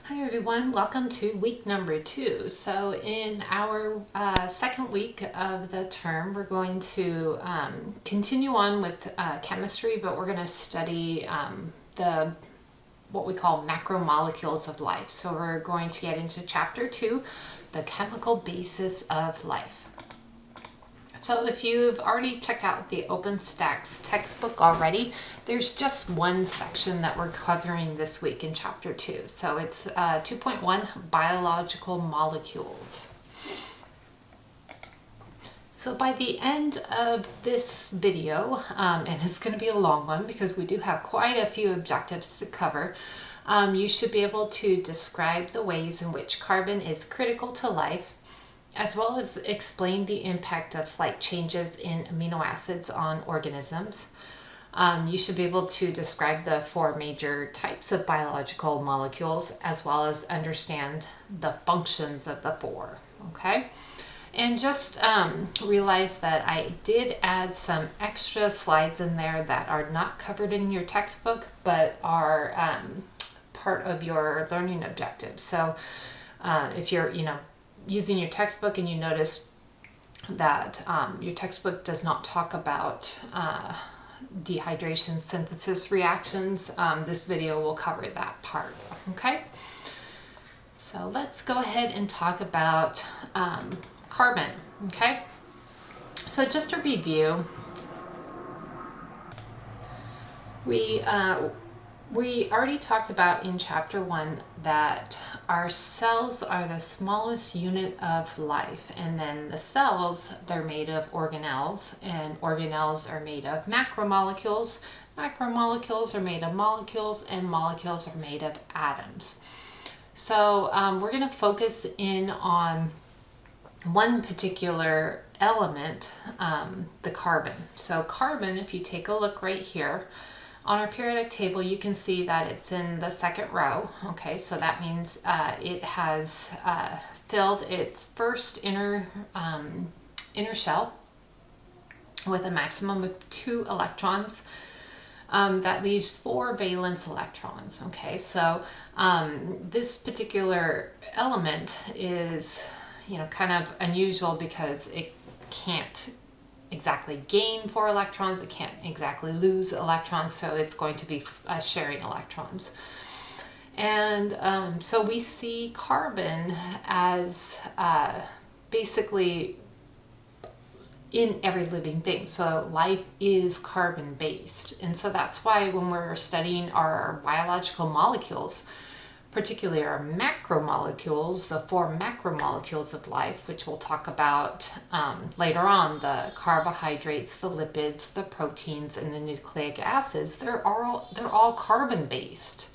Hi everyone, welcome to week number 2. So in our second week of the term, we're going to continue on with chemistry, but we're going to study the what we call macromolecules of life. So we're going to get into chapter 2, the chemical basis of life. So if you've already checked out the OpenStax textbook already, there's just one section that we're covering this week in chapter 2. So it's 2.1, biological molecules. So by the end of this video, and it's going to be a long one because we do have quite a few objectives to cover, you should be able to describe the ways in which carbon is critical to life, as well as explain the impact of slight changes in amino acids on organisms. You should be able to describe the 4 major types of biological molecules, as well as understand the functions of the 4, okay? And just realize that I did add some extra slides in there that are not covered in your textbook, but are part of your learning objectives. So if you're, using your textbook and you notice that your textbook does not talk about dehydration synthesis reactions, this video will cover that part, okay? So let's go ahead and talk about carbon, okay? So just to review, we already talked about in chapter 1 that our cells are the smallest unit of life, and then the cells, they're made of organelles, and organelles are made of macromolecules. Macromolecules are made of molecules, and molecules are made of atoms. So we're going to focus in on one particular element, the carbon. So carbon, if you take a look right here, on our periodic table, you can see that it's in the second row. Okay, so that means it has filled its first inner shell with a maximum of 2 electrons. That leaves 4 valence electrons. Okay, so this particular element is, kind of unusual because it can't exactly gain 4 electrons, it can't exactly lose electrons, so it's going to be sharing electrons. And so we see carbon as basically in every living thing. So life is carbon based, and so that's why when we're studying our biological molecules, particularly our macromolecules, the 4 macromolecules of life, which we'll talk about later on, the carbohydrates, the lipids, the proteins, and the nucleic acids, they're all carbon-based.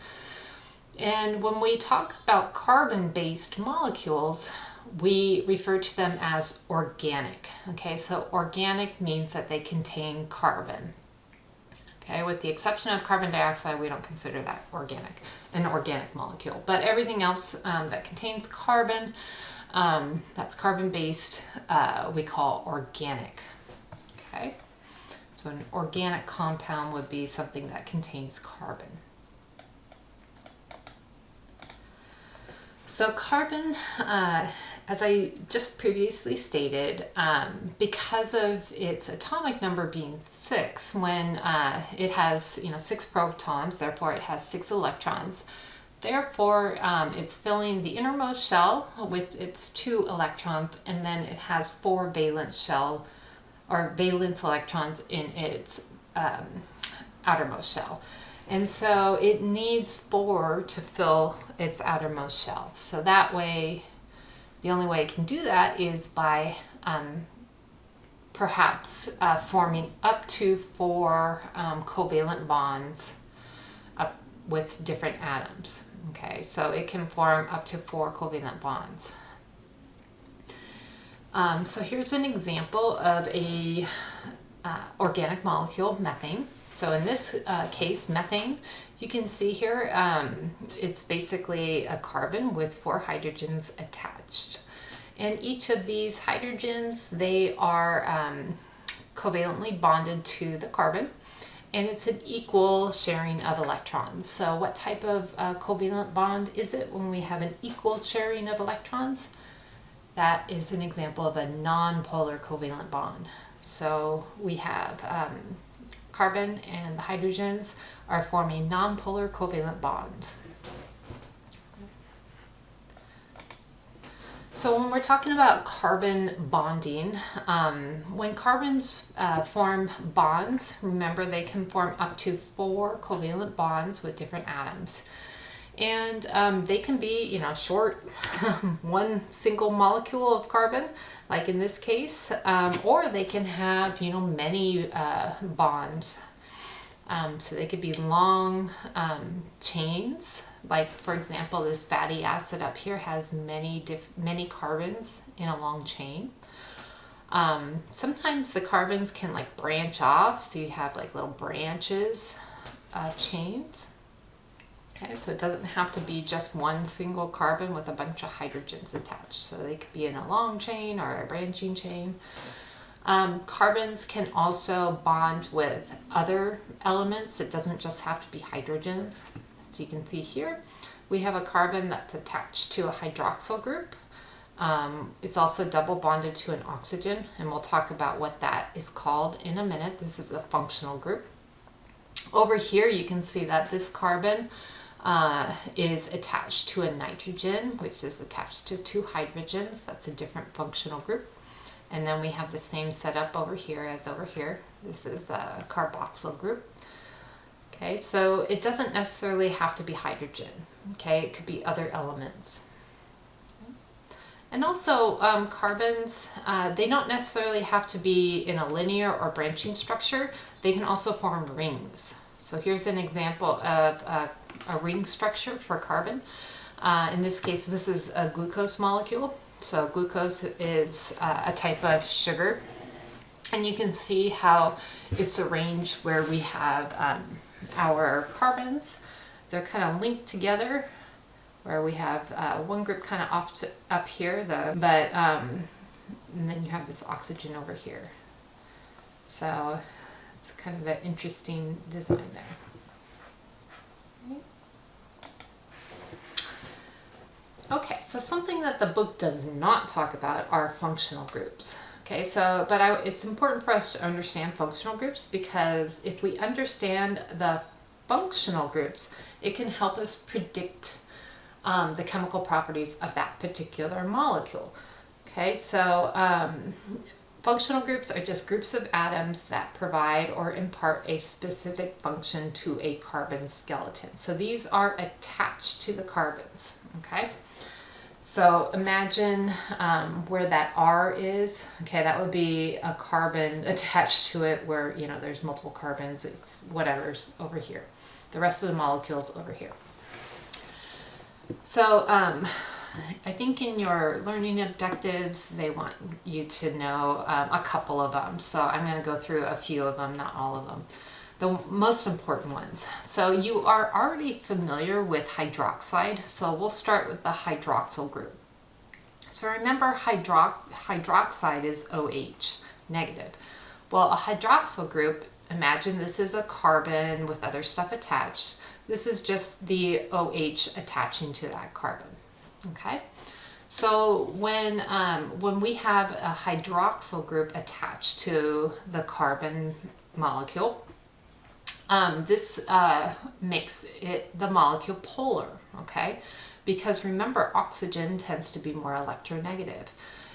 And when we talk about carbon-based molecules, we refer to them as organic. Okay, so organic means that they contain carbon. Okay, with the exception of carbon dioxide, we don't consider that an organic molecule. But everything else that contains carbon, that's carbon-based, we call organic. Okay, so an organic compound would be something that contains carbon. So carbon, as I just previously stated, because of its atomic number being 6, when it has 6 protons, therefore it has 6 electrons. Therefore, it's filling the innermost shell with its 2 electrons, and then it has 4 valence electrons in its outermost shell. And so it needs 4 to fill its outermost shell. So that way, the only way it can do that is by perhaps forming up to 4 covalent bonds up with different atoms. Okay, so it can form up to 4 covalent bonds. So here's an example of a organic molecule, methane. So in this case, methane, you can see here, it's basically a carbon with 4 hydrogens attached. And each of these hydrogens, they are covalently bonded to the carbon. and it's an equal sharing of electrons. So what type of covalent bond is it when we have an equal sharing of electrons? That is an example of a non-polar covalent bond. So we have carbon and the hydrogens are forming non-polar covalent bonds. So when we're talking about carbon bonding, when carbons form bonds, remember they can form up to 4 covalent bonds with different atoms. And they can be, short, one single molecule of carbon, like in this case, or they can have, many bonds. So they could be long chains, like for example, this fatty acid up here has many carbons in a long chain. Sometimes the carbons can like branch off, so you have like little branches of chains. Okay, so it doesn't have to be just one single carbon with a bunch of hydrogens attached. So they could be in a long chain or a branching chain. Carbons can also bond with other elements. It doesn't just have to be hydrogens. So you can see here, we have a carbon that's attached to a hydroxyl group. It's also double bonded to an oxygen, and we'll talk about what that is called in a minute. This is a functional group. Over here, you can see that this carbon is attached to a nitrogen, which is attached to 2 hydrogens. That's a different functional group. And then we have the same setup over here as over here. This is a carboxyl group. Okay, so it doesn't necessarily have to be hydrogen. Okay, it could be other elements. And also carbons, they don't necessarily have to be in a linear or branching structure. They can also form rings. So here's an example of a ring structure for carbon. In this case, this is a glucose molecule. So glucose is a type of sugar, and you can see how it's arranged where we have our carbons. They're kind of linked together, where we have one group kind of off to up here, and then you have this oxygen over here. So it's kind of an interesting design there. Okay, so something that the book does not talk about are functional groups. Okay, but it's important for us to understand functional groups, because if we understand the functional groups, it can help us predict the chemical properties of that particular molecule. Okay, so functional groups are just groups of atoms that provide or impart a specific function to a carbon skeleton. So these are attached to the carbons, okay? So imagine where that R is. Okay, that would be a carbon attached to it where, there's multiple carbons. It's whatever's over here. The rest of the molecules over here. So I think in your learning objectives, they want you to know a couple of them. So I'm going to go through a few of them, not all of them. The most important ones. So you are already familiar with hydroxide, so we'll start with the hydroxyl group. So remember, hydroxide is OH, negative. Well, a hydroxyl group, imagine this is a carbon with other stuff attached. This is just the OH attaching to that carbon, okay? So when we have a hydroxyl group attached to the carbon molecule, this makes the molecule polar, okay? Because remember, oxygen tends to be more electronegative.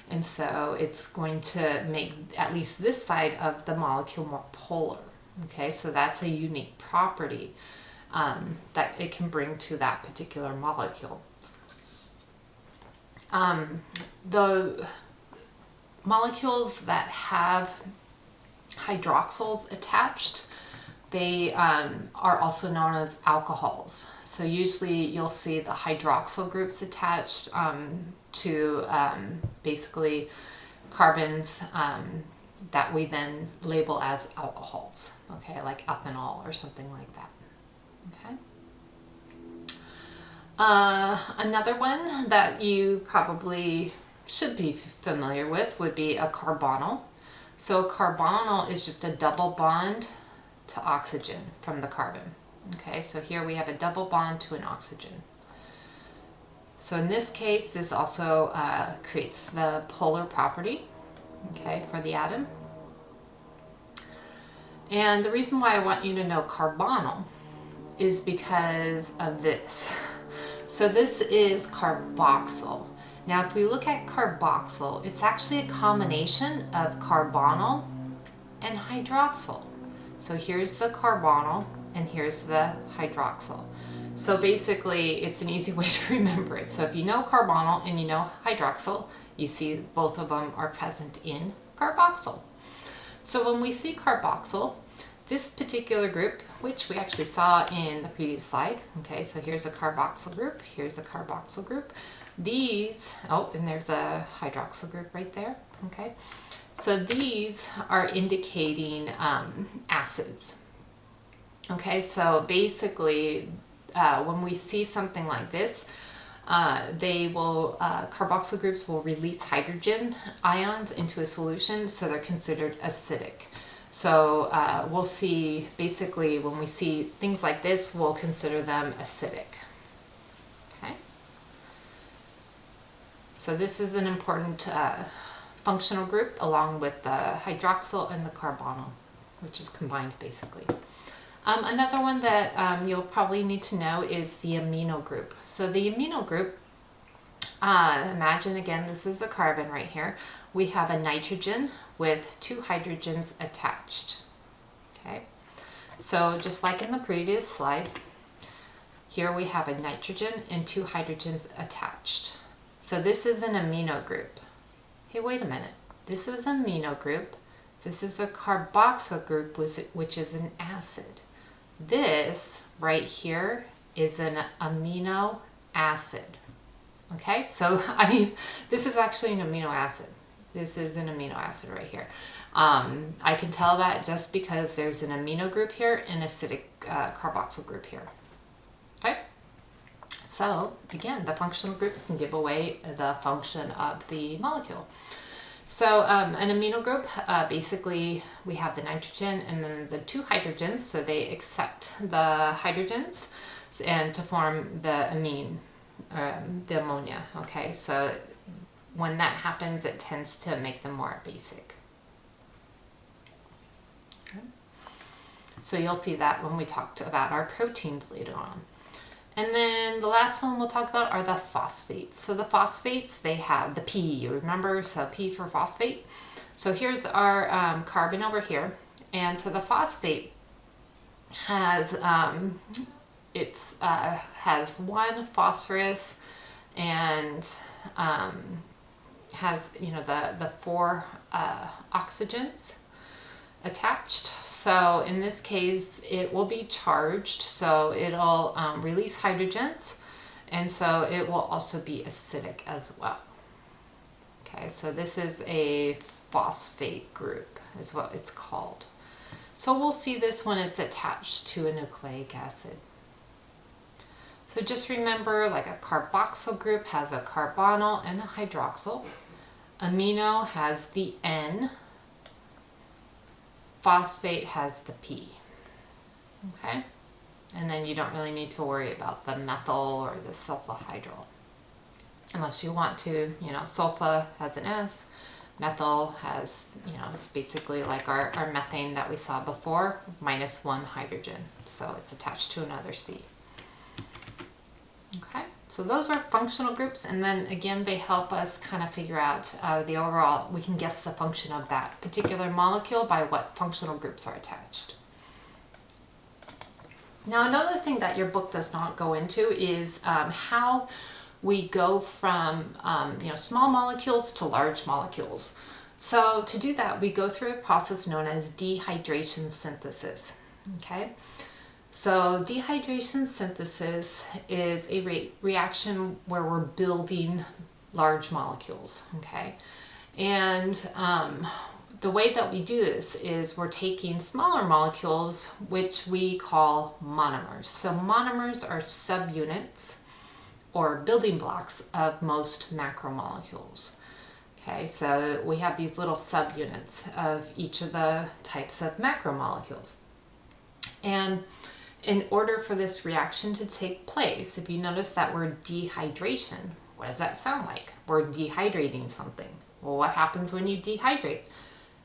And so it's going to make at least this side of the molecule more polar, okay? So that's a unique property that it can bring to that particular molecule. The molecules that have hydroxyls attached, they are also known as alcohols. So usually you'll see the hydroxyl groups attached to basically carbons that we then label as alcohols, okay, like ethanol or something like that, okay? Another one that you probably should be familiar with would be a carbonyl. So a carbonyl is just a double bond to oxygen from the carbon. Okay, so here we have a double bond to an oxygen. So in this case, this also creates the polar property, okay, for the atom. And the reason why I want you to know carbonyl is because of this. So this is carboxyl. Now if we look at carboxyl, it's actually a combination of carbonyl and hydroxyl. So here's the carbonyl and here's the hydroxyl. So basically it's an easy way to remember it. So if you know carbonyl and you know hydroxyl, you see both of them are present in carboxyl. So when we see carboxyl, this particular group, which we actually saw in the previous slide, okay, so here's a carboxyl group, here's a carboxyl group. These, oh, and there's a hydroxyl group right there, okay. So these are indicating acids. Okay, so basically when we see something like this, carboxyl groups will release hydrogen ions into a solution, so they're considered acidic. So we'll see, basically when we see things like this, we'll consider them acidic. Okay. So this is an important functional group along with the hydroxyl and the carbonyl, which is combined basically. Another one that you'll probably need to know is the amino group. So the amino group, imagine again, this is a carbon right here. We have a nitrogen with 2 hydrogens attached. Okay, so just like in the previous slide, here we have a nitrogen and 2 hydrogens attached. So this is an amino group. Hey, wait a minute. This is an amino group. This is a carboxyl group, which is an acid. This right here is an amino acid. Okay, so I mean, this is actually an amino acid. This is an amino acid right here. I can tell that just because there's an amino group here and acidic carboxyl group here. Okay, so again, the functional groups can give away the function of the molecule. So an amino group, basically we have the nitrogen and then the 2 hydrogens, so they accept the hydrogens and to form the amine, the ammonia. Okay, so when that happens, it tends to make them more basic. Okay. So you'll see that when we talked about our proteins later on. And then the last one we'll talk about are the phosphates. So the phosphates, they have the P, you remember? So P for phosphate. So here's our carbon over here. And so the phosphate has, has 1 phosphorus and has, you know, the 4 oxygens attached. So in this case it will be charged, so it'll release hydrogens, and so it will also be acidic as well. Okay, so this is a phosphate group is what it's called. So we'll see this when it's attached to a nucleic acid. So just remember, like a carboxyl group has a carbonyl and a hydroxyl. Amino has the N. Phosphate has the P. Okay? And then you don't really need to worry about the methyl or the sulfahydryl. Unless you want to, you know, sulfa has an S, methyl has, you know, it's basically like our methane that we saw before, minus 1 hydrogen. So it's attached to another C. Okay, so those are functional groups, and then again they help us kind of figure out the overall, we can guess the function of that particular molecule by what functional groups are attached. Now another thing that your book does not go into is how we go from you know, small molecules to large molecules. So to do that, we go through a process known as dehydration synthesis. Okay. So dehydration synthesis is a reaction where we're building large molecules, okay? And the way that we do this is we're taking smaller molecules, which we call monomers. So monomers are subunits or building blocks of most macromolecules. Okay, so we have these little subunits of each of the types of macromolecules. And in order for this reaction to take place, if you notice that word dehydration, what does that sound like? We're dehydrating something. Well, what happens when you dehydrate?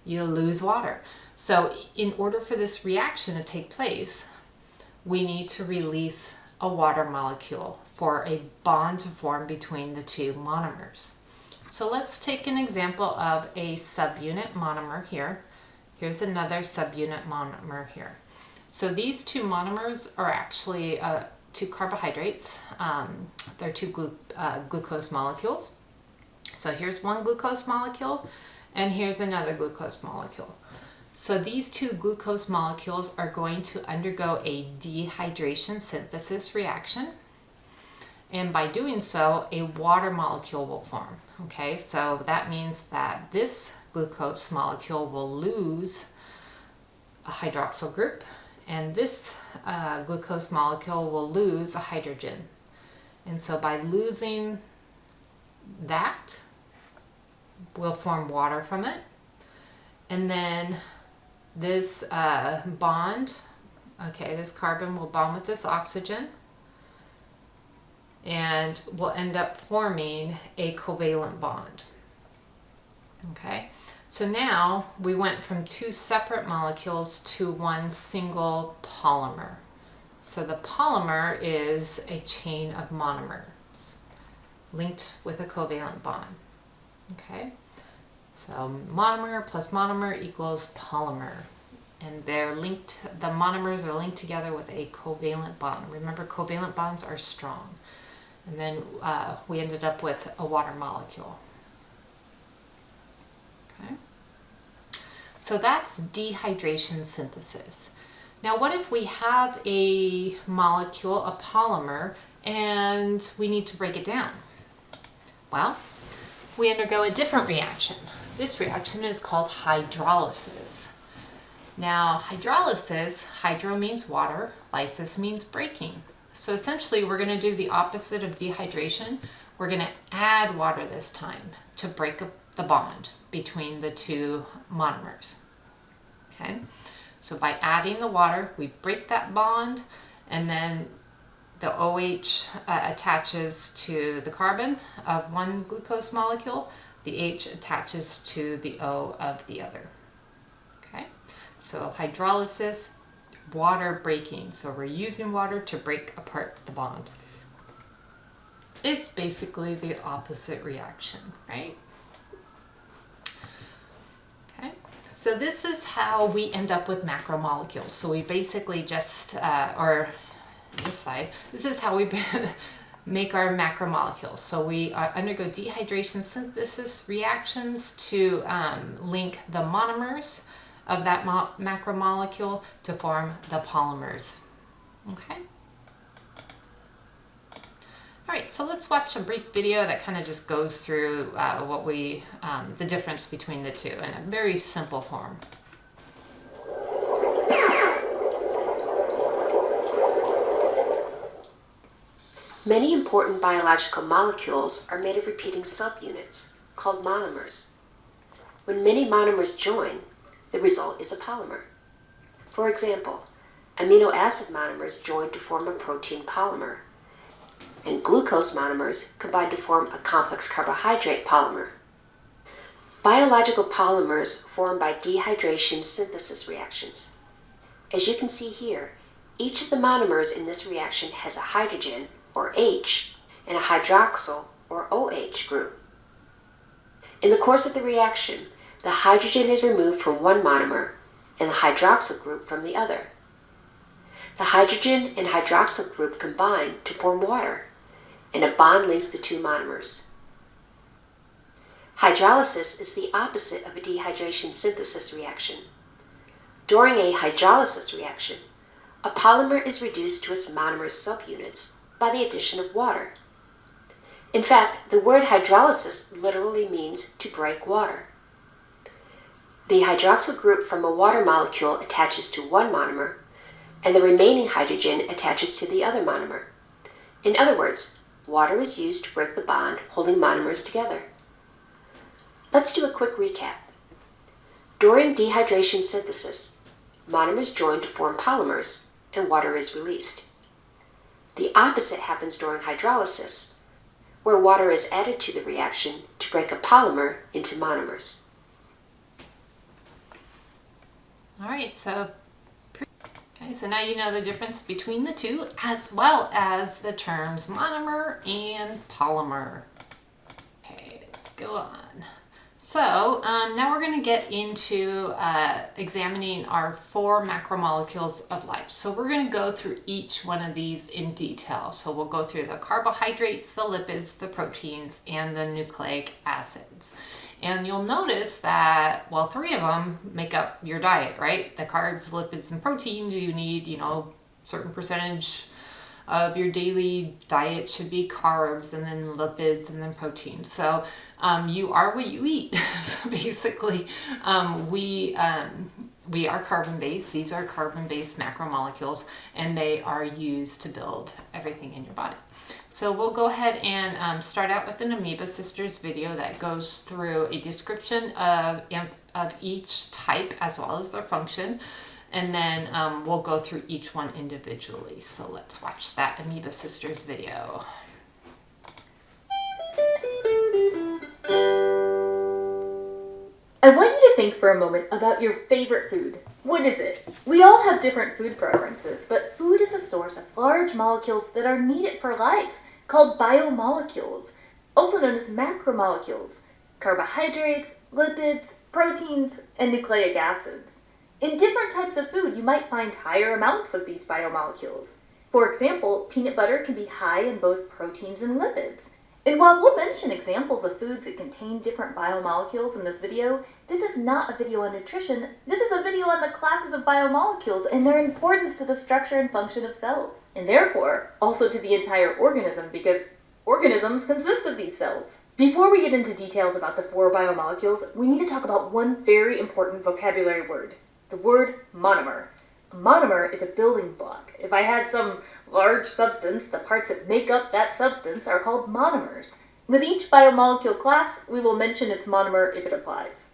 You lose water. So in order for this reaction to take place, we need to release a water molecule for a bond to form between the two monomers. So let's take an example of a subunit monomer here. Here's another subunit monomer here. So these two monomers are actually two carbohydrates. They're two glucose molecules. So here's one glucose molecule, and here's another glucose molecule. So these two glucose molecules are going to undergo a dehydration synthesis reaction. And by doing so, a water molecule will form. Okay, so that means that this glucose molecule will lose a hydroxyl group, and this glucose molecule will lose a hydrogen. And so by losing that, we'll form water from it. And then this bond, okay, this carbon will bond with this oxygen, and we'll end up forming a covalent bond. Okay, so now we went from two separate molecules to one single polymer. So the polymer is a chain of monomers linked with a covalent bond. Okay, so monomer plus monomer equals polymer. And they're linked, the monomers are linked together with a covalent bond. Remember, covalent bonds are strong. And then we ended up with a water molecule. Okay. So that's dehydration synthesis. Now what if we have a molecule, a polymer, and we need to break it down? Well, we undergo a different reaction. This reaction is called hydrolysis. Now, hydrolysis, hydro means water, lysis means breaking. So essentially, we're going to do the opposite of dehydration. We're going to add water this time to break up the bond between the two monomers. Okay, so by adding the water, we break that bond, and then the OH attaches to the carbon of one glucose molecule. The H attaches to the O of the other. Okay, so hydrolysis, water breaking. So we're using water to break apart the bond. It's basically the opposite reaction, right? Okay, so this is how we end up with macromolecules. So we basically just, or this side, this is how we make our macromolecules. So we undergo dehydration synthesis reactions to link the monomers of that macromolecule to form the polymers. Okay. All right, so let's watch a brief video that kind of just goes through the difference between the two in a very simple form. Many important biological molecules are made of repeating subunits, called monomers. When many monomers join, the result is a polymer. For example, amino acid monomers join to form a protein polymer, and glucose monomers combine to form a complex carbohydrate polymer. Biological polymers form by dehydration synthesis reactions. As you can see here, each of the monomers in this reaction has a hydrogen, or H, and a hydroxyl, or OH group. In the course of the reaction, the hydrogen is removed from one monomer and the hydroxyl group from the other. The hydrogen and hydroxyl group combine to form water, and a bond links the two monomers. Hydrolysis is the opposite of a dehydration synthesis reaction. During a hydrolysis reaction, a polymer is reduced to its monomer subunits by the addition of water. In fact, the word hydrolysis literally means to break water. The hydroxyl group from a water molecule attaches to one monomer, and the remaining hydrogen attaches to the other monomer. In other words, water is used to break the bond holding monomers together. Let's do a quick recap. During dehydration synthesis, monomers join to form polymers, and water is released. The opposite happens during hydrolysis, where water is added to the reaction to break a polymer into monomers. All right, so now you know the difference between the two, as well as the terms monomer and polymer. Okay, let's go on. So now we're going to get into examining our 4 macromolecules of life. So we're going to go through each one of these in detail. So we'll go through the carbohydrates, the lipids, the proteins, and the nucleic acids. And you'll notice that, well, 3 of them make up your diet, right? The carbs, lipids, and proteins, you need, certain percentage of your daily diet should be carbs, and then lipids, and then proteins. So you are what you eat. So basically, we are carbon-based. These are carbon-based macromolecules, and they are used to build everything in your body. So we'll go ahead and start out with an Amoeba Sisters video that goes through a description of each type as well as their function. And then we'll go through each one individually. So let's watch that Amoeba Sisters video. I want you to think for a moment about your favorite food. What is it? We all have different food preferences, but food is a source of large molecules that are needed for life, called biomolecules, also known as macromolecules, carbohydrates, lipids, proteins, and nucleic acids. In different types of food, you might find higher amounts of these biomolecules. For example, peanut butter can be high in both proteins and lipids. And while we'll mention examples of foods that contain different biomolecules in this video, this is not a video on nutrition. This is a video on the classes of biomolecules and their importance to the structure and function of cells, and therefore also to the entire organism, because organisms consist of these cells. Before we get into details about the 4 biomolecules, we need to talk about one very important vocabulary word, the word monomer. A monomer is a building block. If I had some large substance, the parts that make up that substance are called monomers. With each biomolecule class, we will mention its monomer if it applies.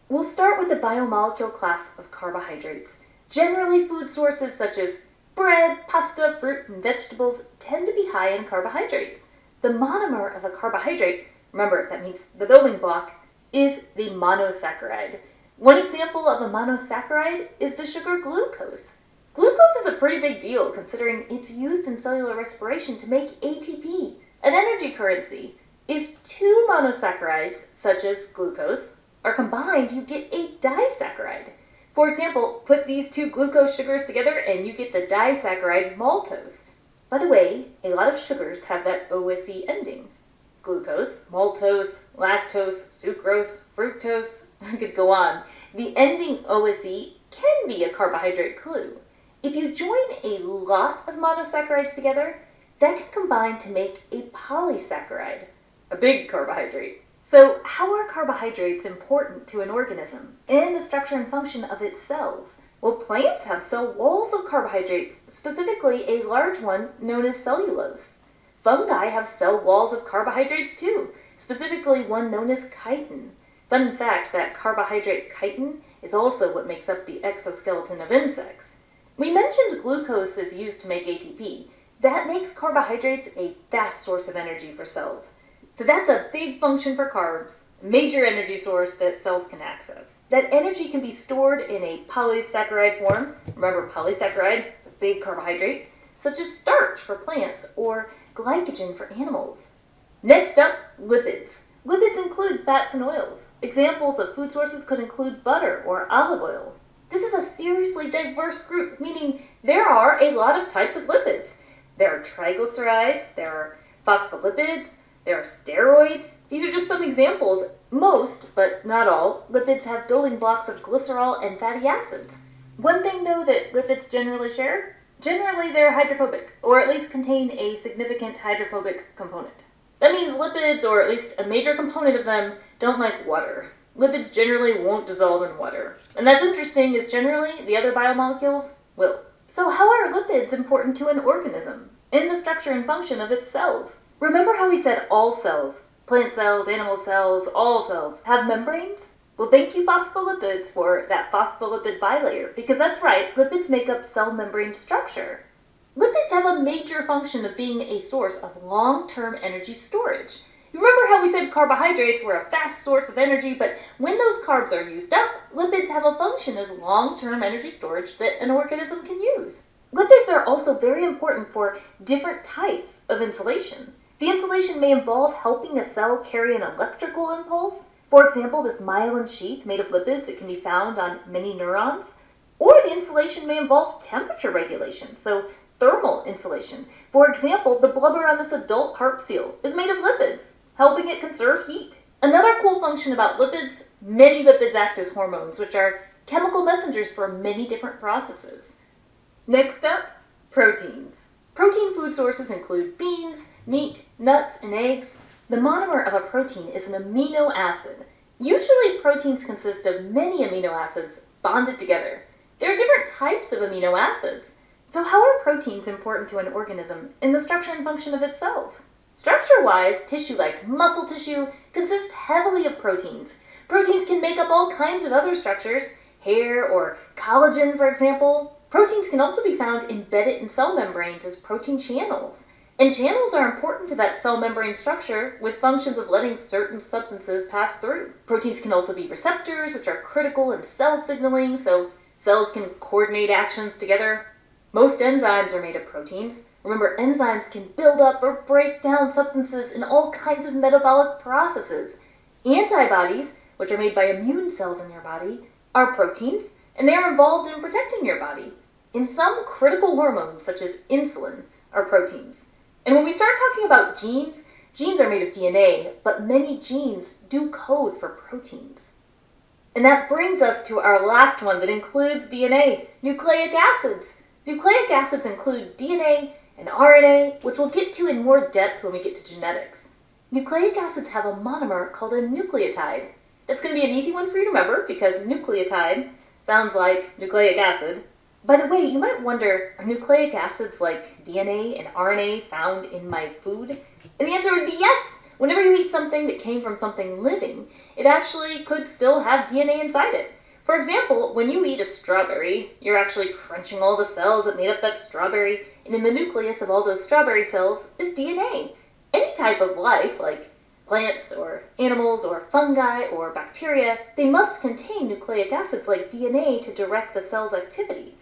We'll start with the biomolecule class of carbohydrates. Generally, food sources such as bread, pasta, fruit, and vegetables tend to be high in carbohydrates. The monomer of a carbohydrate, remember that means the building block, is the monosaccharide. One example of a monosaccharide is the sugar glucose. Glucose is a pretty big deal considering it's used in cellular respiration to make ATP, an energy currency. If 2 monosaccharides, such as glucose, are combined, you get a disaccharide. For example, put these 2 glucose sugars together and you get the disaccharide maltose. By the way, a lot of sugars have that OSE ending. Glucose, maltose, lactose, sucrose, fructose, I could go on. The ending OSE can be a carbohydrate clue. If you join a lot of monosaccharides together, that can combine to make a polysaccharide, a big carbohydrate. So how are carbohydrates important to an organism and the structure and function of its cells? Well, plants have cell walls of carbohydrates, specifically a large one known as cellulose. Fungi have cell walls of carbohydrates too, specifically one known as chitin. Fun fact that carbohydrate chitin is also what makes up the exoskeleton of insects. We mentioned glucose is used to make ATP. That makes carbohydrates a fast source of energy for cells. So that's a big function for carbs, a major energy source that cells can access. That energy can be stored in a polysaccharide form. Remember, polysaccharide is a big carbohydrate, such as starch for plants or glycogen for animals. Next up, lipids. Lipids include fats and oils. Examples of food sources could include butter or olive oil. This is a seriously diverse group, meaning there are a lot of types of lipids. There are triglycerides, there are phospholipids, there are steroids. These are just some examples. Most, but not all, lipids have building blocks of glycerol and fatty acids. One thing, though, that lipids generally share? Generally, they're hydrophobic, or at least contain a significant hydrophobic component. That means lipids, or at least a major component of them, don't like water. Lipids generally won't dissolve in water. And that's interesting, as generally the other biomolecules will. So how are lipids important to an organism in the structure and function of its cells? Remember how we said all cells, plant cells, animal cells, all cells, have membranes? Well, thank you, phospholipids, for that phospholipid bilayer, because that's right, lipids make up cell membrane structure. Lipids have a major function of being a source of long-term energy storage. You remember how we said carbohydrates were a fast source of energy, but when those carbs are used up, lipids have a function as long-term energy storage that an organism can use. Lipids are also very important for different types of insulation. The insulation may involve helping a cell carry an electrical impulse. For example, this myelin sheath made of lipids that can be found on many neurons. Or the insulation may involve temperature regulation, so thermal insulation. For example, the blubber on this adult harp seal is made of lipids, helping it conserve heat. Another cool function about lipids, many lipids act as hormones, which are chemical messengers for many different processes. Next up, proteins. Protein food sources include beans, meat, nuts, and eggs. The monomer of a protein is an amino acid. Usually proteins consist of many amino acids bonded together. There are different types of amino acids. So how are proteins important to an organism in the structure and function of its cells? Structure-wise, tissue like muscle tissue consists heavily of proteins. Proteins can make up all kinds of other structures, hair or collagen, for example. Proteins can also be found embedded in cell membranes as protein channels. And channels are important to that cell membrane structure with functions of letting certain substances pass through. Proteins can also be receptors, which are critical in cell signaling, so cells can coordinate actions together. Most enzymes are made of proteins. Remember, enzymes can build up or break down substances in all kinds of metabolic processes. Antibodies, which are made by immune cells in your body, are proteins, and they are involved in protecting your body. And some critical hormones, such as insulin, are proteins. And when we start talking about genes, genes are made of DNA, but many genes do code for proteins. And that brings us to our last one that includes DNA, nucleic acids. Nucleic acids include DNA and RNA, which we'll get to in more depth when we get to genetics. Nucleic acids have a monomer called a nucleotide. That's going to be an easy one for you to remember because nucleotide sounds like nucleic acid. By the way, you might wonder, are nucleic acids like DNA and RNA found in my food? And the answer would be yes. Whenever you eat something that came from something living, it actually could still have DNA inside it. For example, when you eat a strawberry, you're actually crunching all the cells that made up that strawberry, and in the nucleus of all those strawberry cells is DNA. Any type of life, like plants or animals or fungi or bacteria, they must contain nucleic acids like DNA to direct the cell's activities.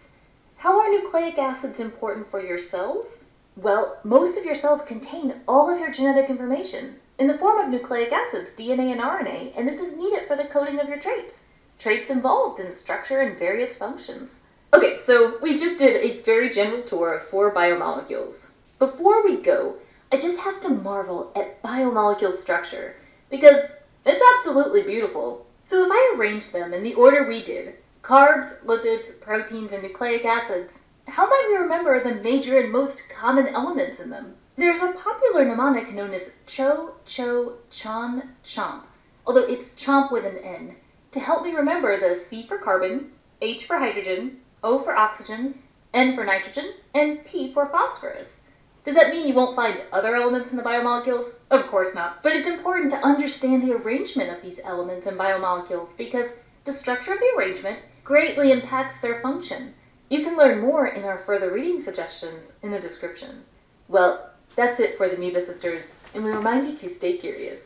How are nucleic acids important for your cells? Well, most of your cells contain all of your genetic information in the form of nucleic acids, DNA and RNA, and this is needed for the coding of your traits. Traits involved in structure and various functions. Okay, so we just did a very general tour of 4 biomolecules. Before we go, I just have to marvel at biomolecules structure because it's absolutely beautiful. So if I arrange them in the order we did, carbs, lipids, proteins, and nucleic acids, how might we remember the major and most common elements in them? There's a popular mnemonic known as CHO, CHO, CHON, CHOMP, although it's CHOMP with an N, to help me remember the C for carbon, H for hydrogen, O for oxygen, N for nitrogen, and P for phosphorus. Does that mean you won't find other elements in the biomolecules? Of course not, but it's important to understand the arrangement of these elements in biomolecules because the structure of the arrangement greatly impacts their function. You can learn more in our further reading suggestions in the description. Well, that's it for the Amoeba Sisters, and we remind you to stay curious.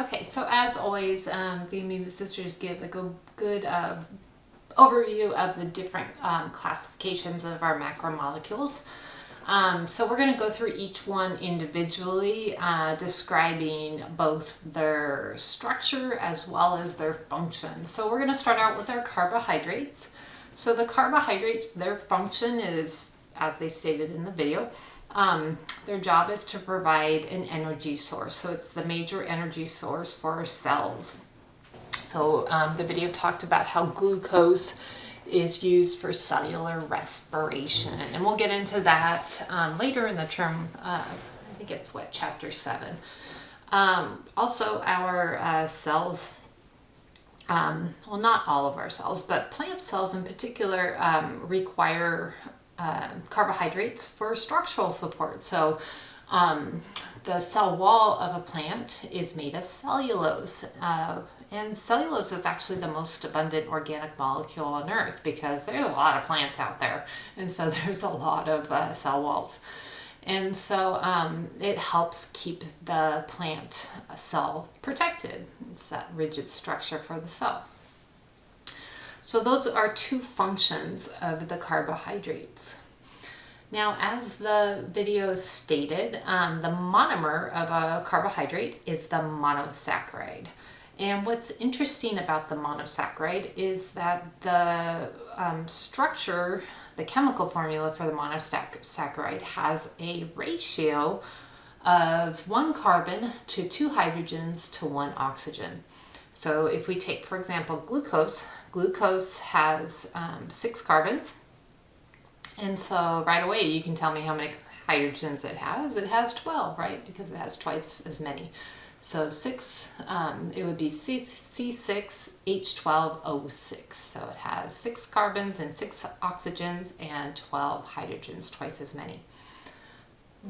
Okay, so as always, the Amoeba Sisters give a good overview of the different classifications of our macromolecules. So we're going to go through each one individually, describing both their structure as well as their function. So we're going to start out with our carbohydrates. So the carbohydrates, their function is, as they stated in the video, their job is to provide an energy source. So it's the major energy source for our cells. So the video talked about how glucose is used for cellular respiration, and we'll get into that later in the term. I think it's chapter 7. Also our cells, well, not all of our cells, but plant cells in particular require carbohydrates for structural support. So The cell wall of a plant is made of cellulose. And cellulose is actually the most abundant organic molecule on Earth because there's a lot of plants out there. And so there's a lot of cell walls. And so it helps keep the plant cell protected. It's that rigid structure for the cell. So those are two functions of the carbohydrates. Now, as the video stated, the monomer of a carbohydrate is the monosaccharide. And what's interesting about the monosaccharide is that the structure, the chemical formula for the monosaccharide has a ratio of 1 carbon to 2 hydrogens to 1 oxygen. So if we take, for example, glucose has 6 carbons. And so right away you can tell me how many hydrogens it has. It has 12, right? Because it has twice as many. So 6, it would be C6H12O6. So it has 6 carbons and 6 oxygens and 12 hydrogens, twice as many.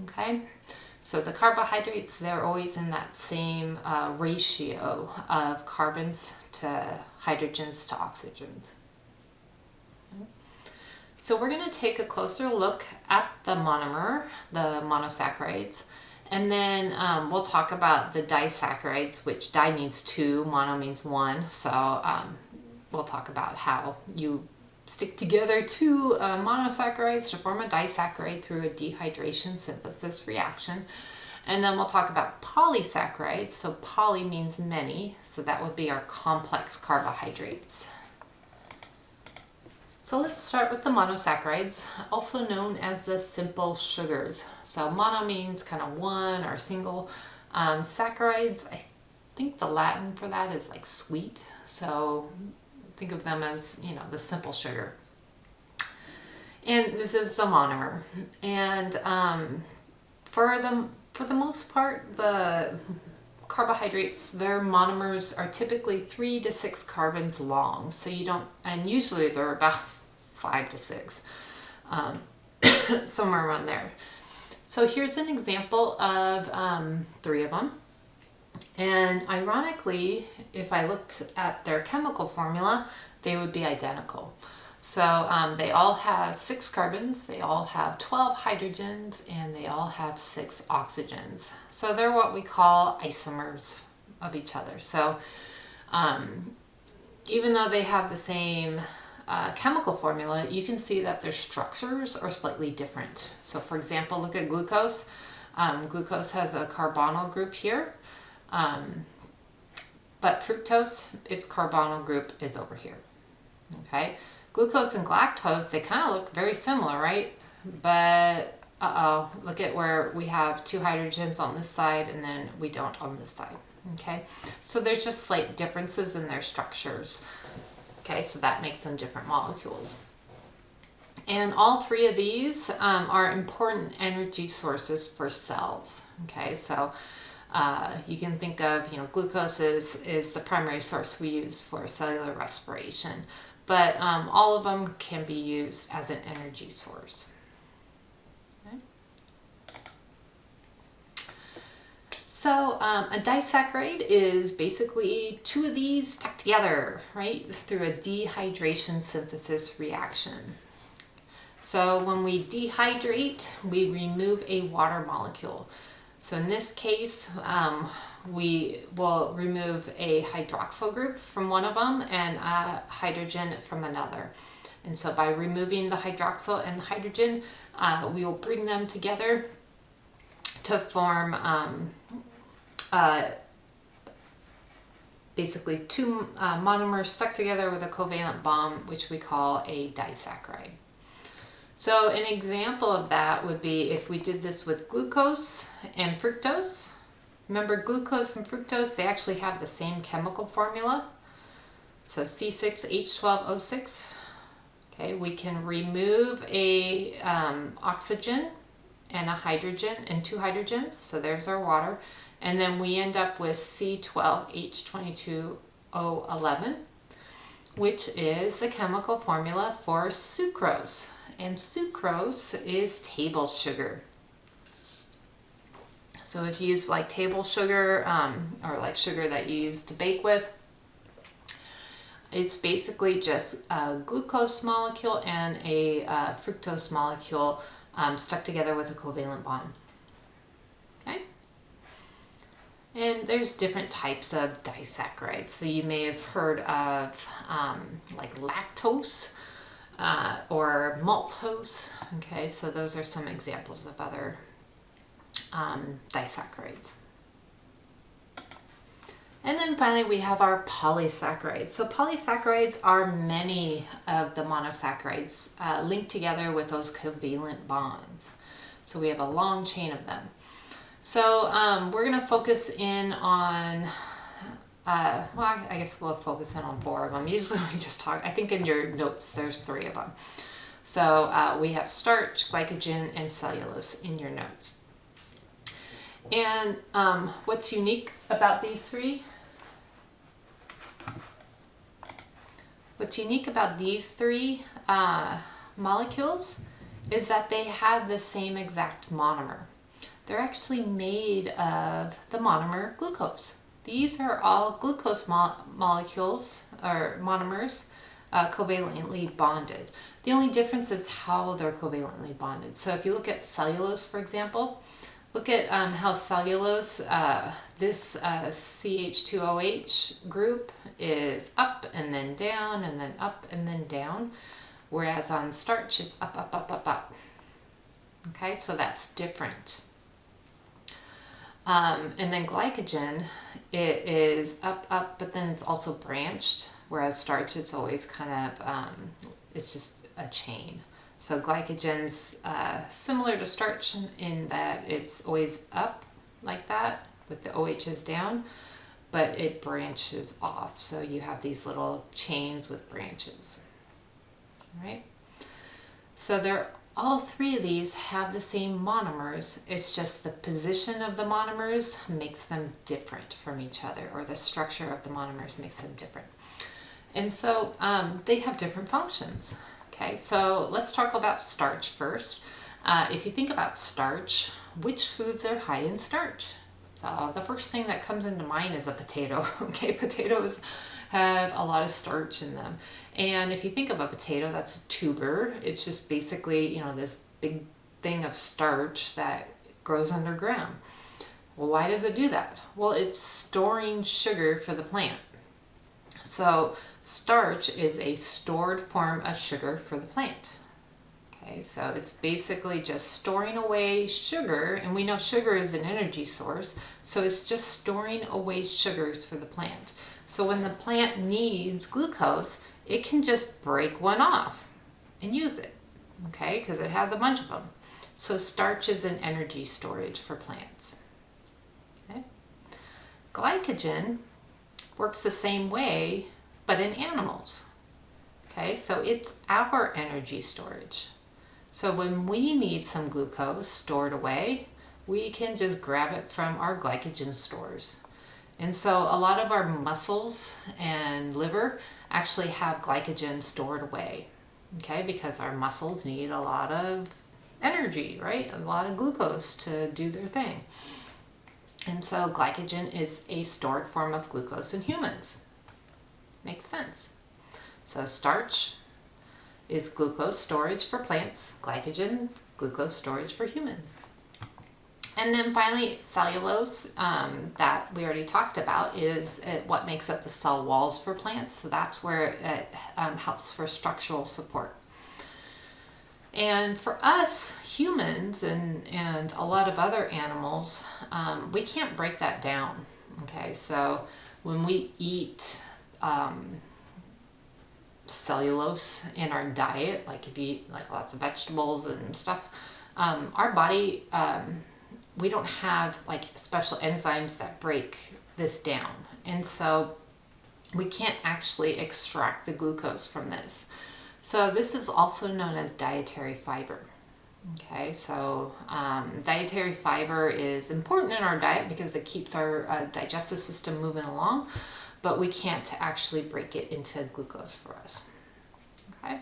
Okay, so the carbohydrates, they're always in that same ratio of carbons to hydrogens to oxygens. So we're going to take a closer look at the monomer, the monosaccharides, and then we'll talk about the disaccharides, which di means 2, mono means 1. So we'll talk about how you stick together 2 monosaccharides to form a disaccharide through a dehydration synthesis reaction. And then we'll talk about polysaccharides. So poly means many, so that would be our complex carbohydrates. So let's start with the monosaccharides, also known as the simple sugars. So mono means kind of one or single. Saccharides, I think the Latin for that is like sweet. So think of them as, you know, the simple sugar. And this is the monomer. And for the most part, the carbohydrates, their monomers are typically 3 to 6 carbons long. So you don't, and usually they're about 5 to 6, somewhere around there. So here's an example of 3 of them. And ironically, if I looked at their chemical formula, they would be identical. So they all have 6 carbons, they all have 12 hydrogens, and they all have 6 oxygens. So they're what we call isomers of each other. So even though they have the same chemical formula, you can see that their structures are slightly different. So for example, look at glucose. Glucose has a carbonyl group here, but fructose, its carbonyl group is over here. Okay. Glucose and galactose, they kind of look very similar, right? But, look at where we have 2 hydrogens on this side and then we don't on this side, okay? So there's just slight differences in their structures, okay? So that makes them different molecules. And all 3 of these are important energy sources for cells, okay? So you can think of, you know, glucose is the primary source we use for cellular respiration. But all of them can be used as an energy source. Okay. So a disaccharide is basically 2 of these stuck together, right, through a dehydration synthesis reaction. So when we dehydrate, we remove a water molecule. So in this case, we will remove a hydroxyl group from one of them and a hydrogen from another. And so by removing the hydroxyl and the hydrogen, we will bring them together to form basically 2 monomers stuck together with a covalent bond, which we call a disaccharide. So an example of that would be if we did this with glucose and fructose. Remember, glucose and fructose, they actually have the same chemical formula. So C6H12O6. Okay, we can remove a oxygen and a hydrogen and 2 hydrogens. So there's our water. And then we end up with C12H22O11, which is the chemical formula for sucrose. And sucrose is table sugar. So if you use like table sugar or like sugar that you use to bake with, it's basically just a glucose molecule and a fructose molecule stuck together with a covalent bond. Okay? And there's different types of disaccharides. So you may have heard of like lactose or maltose. Okay, so those are some examples of other disaccharides. And then finally we have our polysaccharides. So polysaccharides are many of the monosaccharides linked together with those covalent bonds. So we have a long chain of them. So we're going to focus in on, well, I guess we'll focus in on 4 of them. Usually we just talk, I think in your notes there's 3 of them. So we have starch, glycogen, and cellulose in your notes. And what's unique about these 3? What's unique about these 3 molecules is that they have the same exact monomer. They're actually made of the monomer glucose. These are all glucose molecules or monomers covalently bonded. The only difference is how they're covalently bonded. So if you look at cellulose, for example, look at how cellulose, this CH2OH group is up and then down and then up and then down, whereas on starch it's up, up, up, up, up. Okay, so that's different. And then glycogen, it is up, up, but then it's also branched, whereas starch, it's always kind of, it's just a chain. So glycogen's similar to starch in that it's always up like that, with the OHs down, but it branches off. So you have these little chains with branches. All right? So they're all 3 of these have the same monomers. It's just the position of the monomers makes them different from each other, or the structure of the monomers makes them different. And so they have different functions. Okay, so let's talk about starch first. If you think about starch, which foods are high in starch? So the first thing that comes into mind is a potato. Okay, potatoes have a lot of starch in them. And if you think of a potato, that's a tuber. It's just basically, you know, this big thing of starch that grows underground. Well, why does it do that? Well, it's storing sugar for the plant. So starch is a stored form of sugar for the plant. Okay, so it's basically just storing away sugar, and we know sugar is an energy source, so it's just storing away sugars for the plant. So when the plant needs glucose, it can just break one off and use it, okay, because it has a bunch of them. So starch is an energy storage for plants. Okay. Glycogen works the same way, but in animals. Okay, so it's our energy storage. So when we need some glucose stored away, we can just grab it from our glycogen stores. And so a lot of our muscles and liver actually have glycogen stored away, okay, because our muscles need a lot of energy, right? A lot of glucose to do their thing. And so glycogen is a stored form of glucose in humans. Makes sense. So starch is glucose storage for plants, glycogen, glucose storage for humans. And then finally, cellulose, that we already talked about, is what makes up the cell walls for plants. So that's where it helps for structural support. And for us humans and a lot of other animals, we can't break that down. Okay, so when we eat cellulose in our diet, like if you eat like lots of vegetables and stuff, our body, we don't have like special enzymes that break this down, and so we can't actually extract the glucose from this. So this is also known as dietary fiber. Okay, so dietary fiber is important in our diet because it keeps our digestive system moving along, but we can't actually break it into glucose for us. Okay.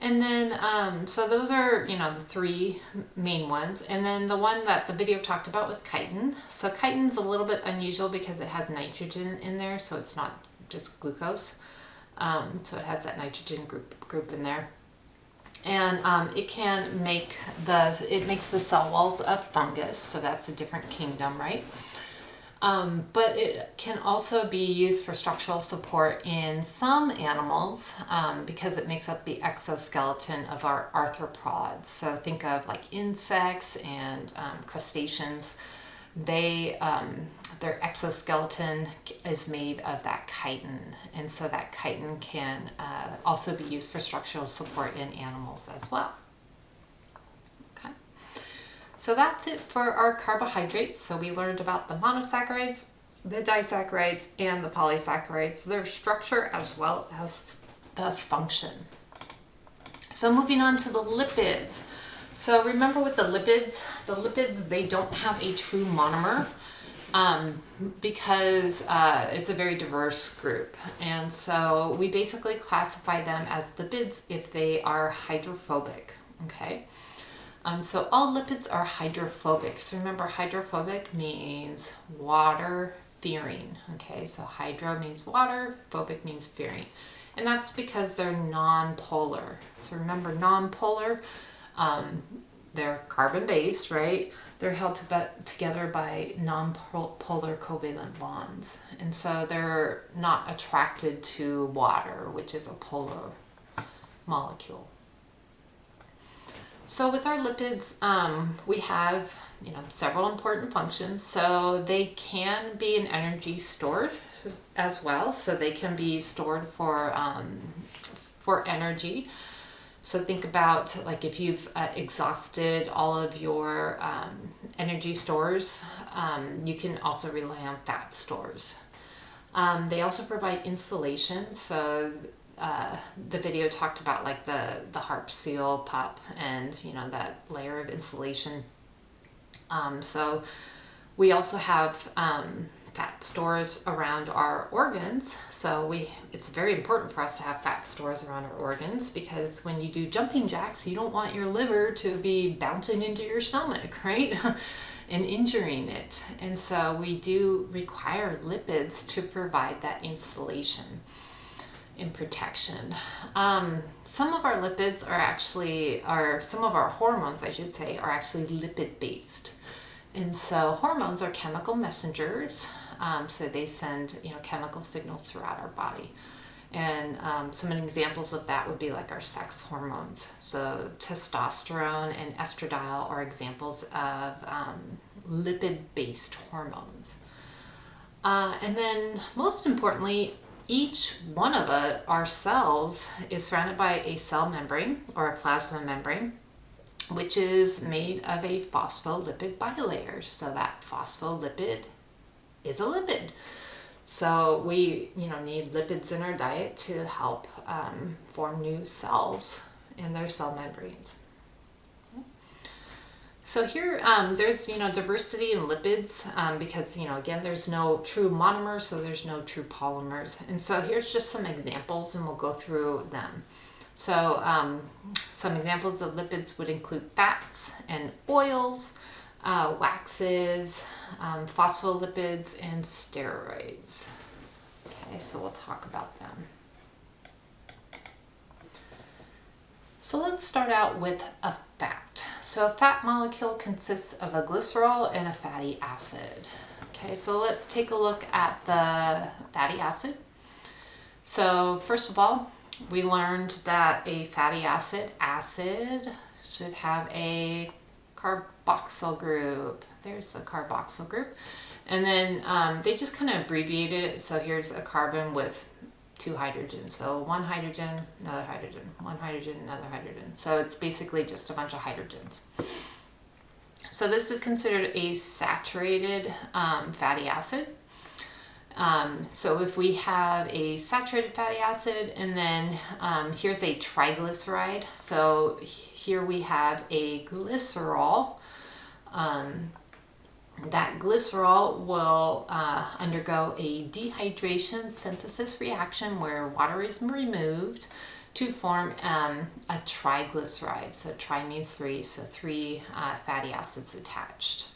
And then, so those are, the three main ones. And then the one that the video talked about was chitin. So chitin's a little bit unusual because it has nitrogen in there, so it's not just glucose. So it has that nitrogen group in there. And it makes the cell walls of fungus, so that's a different kingdom, right? But it can also be used for structural support in some animals because it makes up the exoskeleton of our arthropods. So think of like insects and crustaceans. Their exoskeleton is made of that chitin, and so that chitin can also be used for structural support in animals as well. Okay, so that's it for our carbohydrates. So we learned about the monosaccharides, the disaccharides, and the polysaccharides, their structure as well as the function. So moving on to the lipids. So remember with the lipids, they don't have a true monomer because it's a very diverse group. And so we basically classify them as lipids if they are hydrophobic, okay? So all lipids are hydrophobic. So remember, hydrophobic means water-fearing, okay? So hydro means water, phobic means fearing. And that's because they're non-polar. So remember, non-polar, they're carbon-based, right? They're held together by non-polar covalent bonds. And so they're not attracted to water, which is a polar molecule. So with our lipids, we have, several important functions. So they can be an energy stored as well. So they can be stored for energy. So think about like if you've exhausted all of your energy stores, you can also rely on fat stores. They also provide insulation. So the video talked about like the harp seal pup and that layer of insulation. So we also have fat stores around our organs. So it's very important for us to have fat stores around our organs because when you do jumping jacks, you don't want your liver to be bouncing into your stomach, right? And injuring it. And so we do require lipids to provide that insulation and protection. Some of our lipids some of our hormones, I should say, are actually lipid based. And so hormones are chemical messengers. So they send, chemical signals throughout our body. And some examples of that would be like our sex hormones. So testosterone and estradiol are examples of lipid-based hormones. And then most importantly, each one of our cells is surrounded by a cell membrane or a plasma membrane, which is made of a phospholipid bilayer. So that phospholipid is a lipid. So we, need lipids in our diet to help form new cells in their cell membranes. So here, there's, diversity in lipids because, again, there's no true monomers, so there's no true polymers. And so here's just some examples, and we'll go through them. So some examples of lipids would include fats and oils, waxes, phospholipids, and steroids. Okay, so we'll talk about them. So let's start out with a fat. So a fat molecule consists of a glycerol and a fatty acid. Okay, so let's take a look at the fatty acid. So first of all, we learned that a fatty acid should have a carboxyl group. There's the carboxyl group. And then they just kind of abbreviated it. So here's a carbon with 2 hydrogens. So 1 hydrogen, another hydrogen, 1 hydrogen, another hydrogen. So it's basically just a bunch of hydrogens. So this is considered a saturated fatty acid. So if we have a saturated fatty acid and then here's a triglyceride. So here we have a glycerol. That glycerol will undergo a dehydration synthesis reaction where water is removed to form a triglyceride. So tri means three, so three fatty acids attached.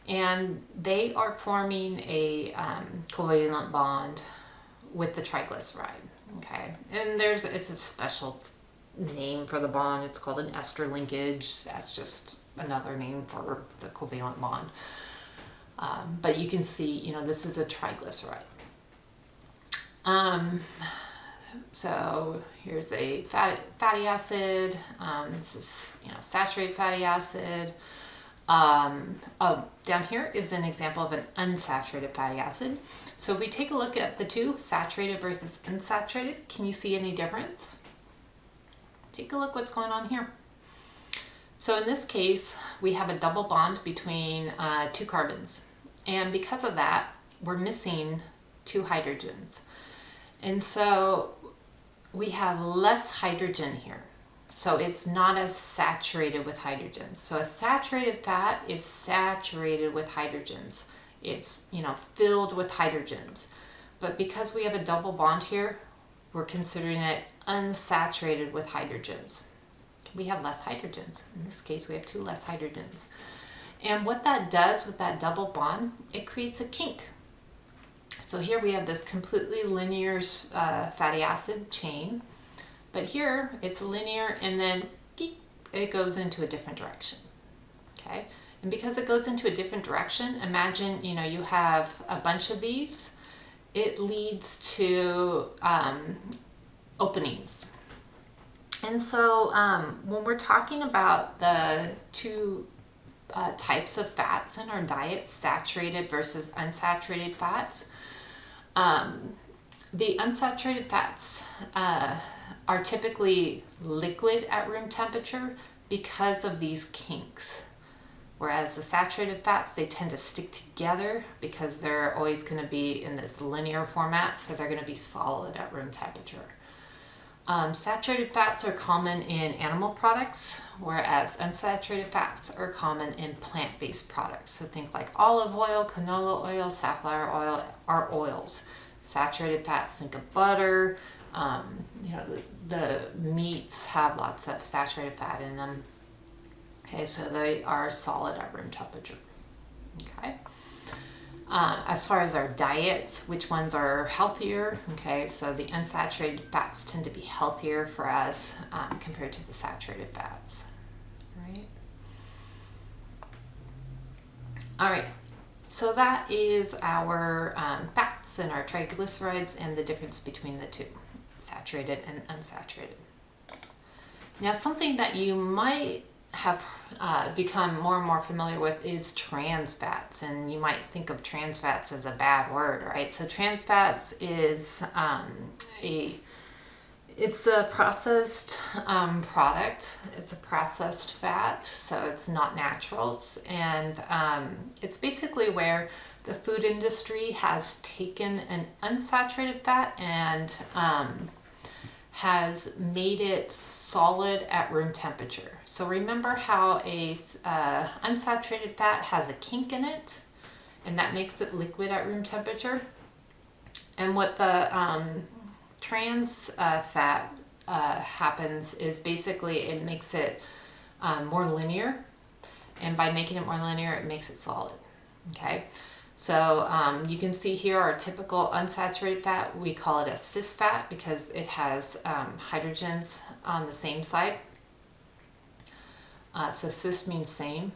And they are forming a covalent bond with the triglyceride. Okay, and it's a special name for the bond. It's called an ester linkage. That's just another name for the covalent bond. But you can see, this is a triglyceride. So here's a fatty acid. This is, saturated fatty acid. Down here is an example of an unsaturated fatty acid. So if we take a look at the two, saturated versus unsaturated, can you see any difference? Take a look what's going on here. So in this case, we have a double bond between two carbons. And because of that, we're missing two hydrogens. And so we have less hydrogen here. So it's not as saturated with hydrogens. So a saturated fat is saturated with hydrogens. It's, filled with hydrogens. But because we have a double bond here, we're considering it unsaturated with hydrogens. We have less hydrogens. In this case, we have two less hydrogens. And what that does with that double bond, it creates a kink. So here we have this completely linear fatty acid chain. But here it's linear and then it goes into a different direction. Okay, and because it goes into a different direction, imagine you have a bunch of these. It leads to openings. And so when we're talking about the two types of fats in our diet, saturated versus unsaturated fats, the unsaturated fats are typically liquid at room temperature because of these kinks. Whereas the saturated fats, they tend to stick together because they're always going to be in this linear format, so they're going to be solid at room temperature. Saturated fats are common in animal products, whereas unsaturated fats are common in plant-based products. So think like olive oil, canola oil, safflower oil are oils. Saturated fats, think of butter. The meats have lots of saturated fat in them. Okay, so they are solid at room temperature. Okay. As far as our diets, which ones are healthier? Okay, so the unsaturated fats tend to be healthier for us compared to the saturated fats. Right. All right. So that is our fats and our triglycerides and the difference between the two, saturated and unsaturated. Now, something that you might have become more and more familiar with is trans fats, and you might think of trans fats as a bad word, right? So trans fats is it's a processed product. It's a processed fat, so it's not naturals, and it's basically where the food industry has taken an unsaturated fat and has made it solid at room temperature. So remember how a unsaturated fat has a kink in it, and that makes it liquid at room temperature. And what the trans fat happens is basically it makes it more linear, and by making it more linear, it makes it solid. Okay. So you can see here our typical unsaturated fat, we call it a cis fat because it has hydrogens on the same side. So cis means same,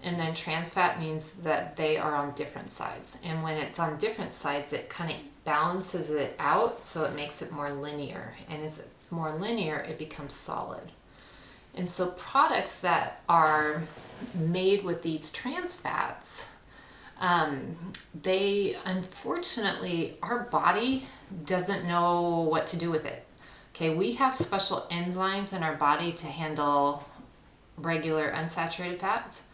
and then trans fat means that they are on different sides. And when it's on different sides, it kind of balances it out, so it makes it more linear. And as it's more linear, it becomes solid. And so products that are made with these trans fats, they unfortunately, our body doesn't know what to do with it. Okay, we have special enzymes in our body to handle regular unsaturated fats,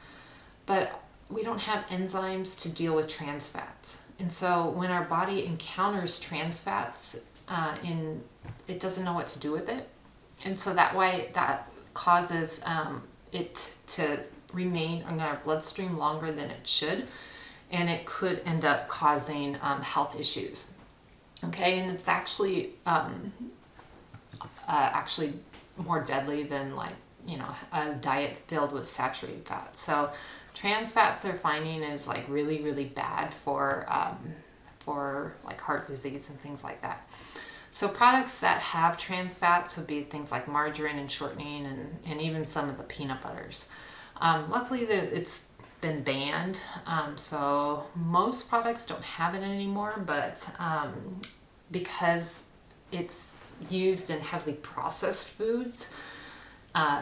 but we don't have enzymes to deal with trans fats. And so when our body encounters trans fats, it doesn't know what to do with it. And so that causes it to remain in our bloodstream longer than it should. And it could end up causing health issues. Okay, and it's actually actually more deadly than a diet filled with saturated fat. So trans fats they're finding is really, really bad for like heart disease and things like that. So products that have trans fats would be things like margarine and shortening and even some of the peanut butters. Luckily, it's been banned, so most products don't have it anymore, but because it's used in heavily processed foods,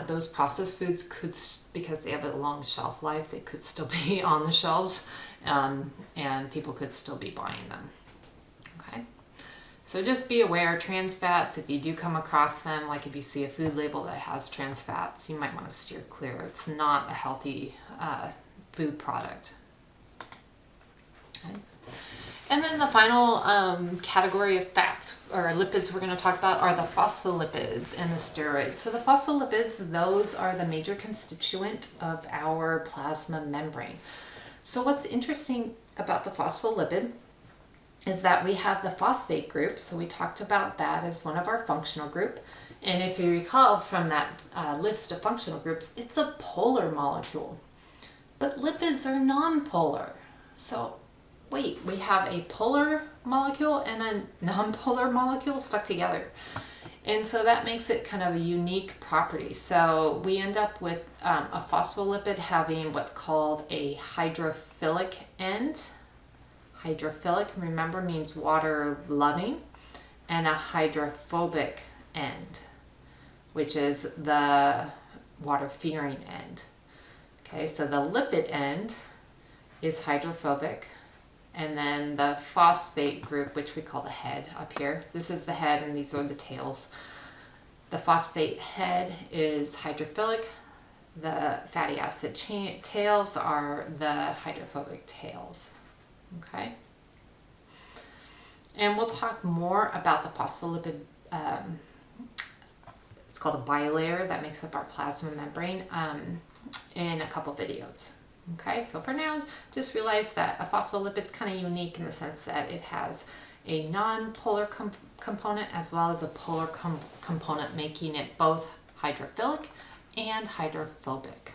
those processed foods could, because they have a long shelf life, they could still be on the shelves, and people could still be buying them. Okay, so just be aware, trans fats, if you do come across them, like if you see a food label that has trans fats, you might want to steer clear. It's not a healthy food product. Okay. And then the final category of fats or lipids we're going to talk about are the phospholipids and the steroids. So the phospholipids, those are the major constituent of our plasma membrane. So what's interesting about the phospholipid is that we have the phosphate group. So we talked about that as one of our functional group. And if you recall from that list of functional groups, it's a polar molecule. But lipids are non-polar. So wait, we have a polar molecule and a non-polar molecule stuck together. And so that makes it kind of a unique property. So we end up with a phospholipid having what's called a hydrophilic end. Hydrophilic, remember, means water loving, and a hydrophobic end, which is the water fearing end. Okay, so the lipid end is hydrophobic, and then the phosphate group, which we call the head up here. This is the head and these are the tails. The phosphate head is hydrophilic. The fatty acid tails are the hydrophobic tails. Okay. And we'll talk more about the phospholipid, it's called a bilayer that makes up our plasma membrane, in a couple videos. Okay, so for now, just realize that a phospholipid is kind of unique in the sense that it has a non-polar component as well as a polar component, making it both hydrophilic and hydrophobic.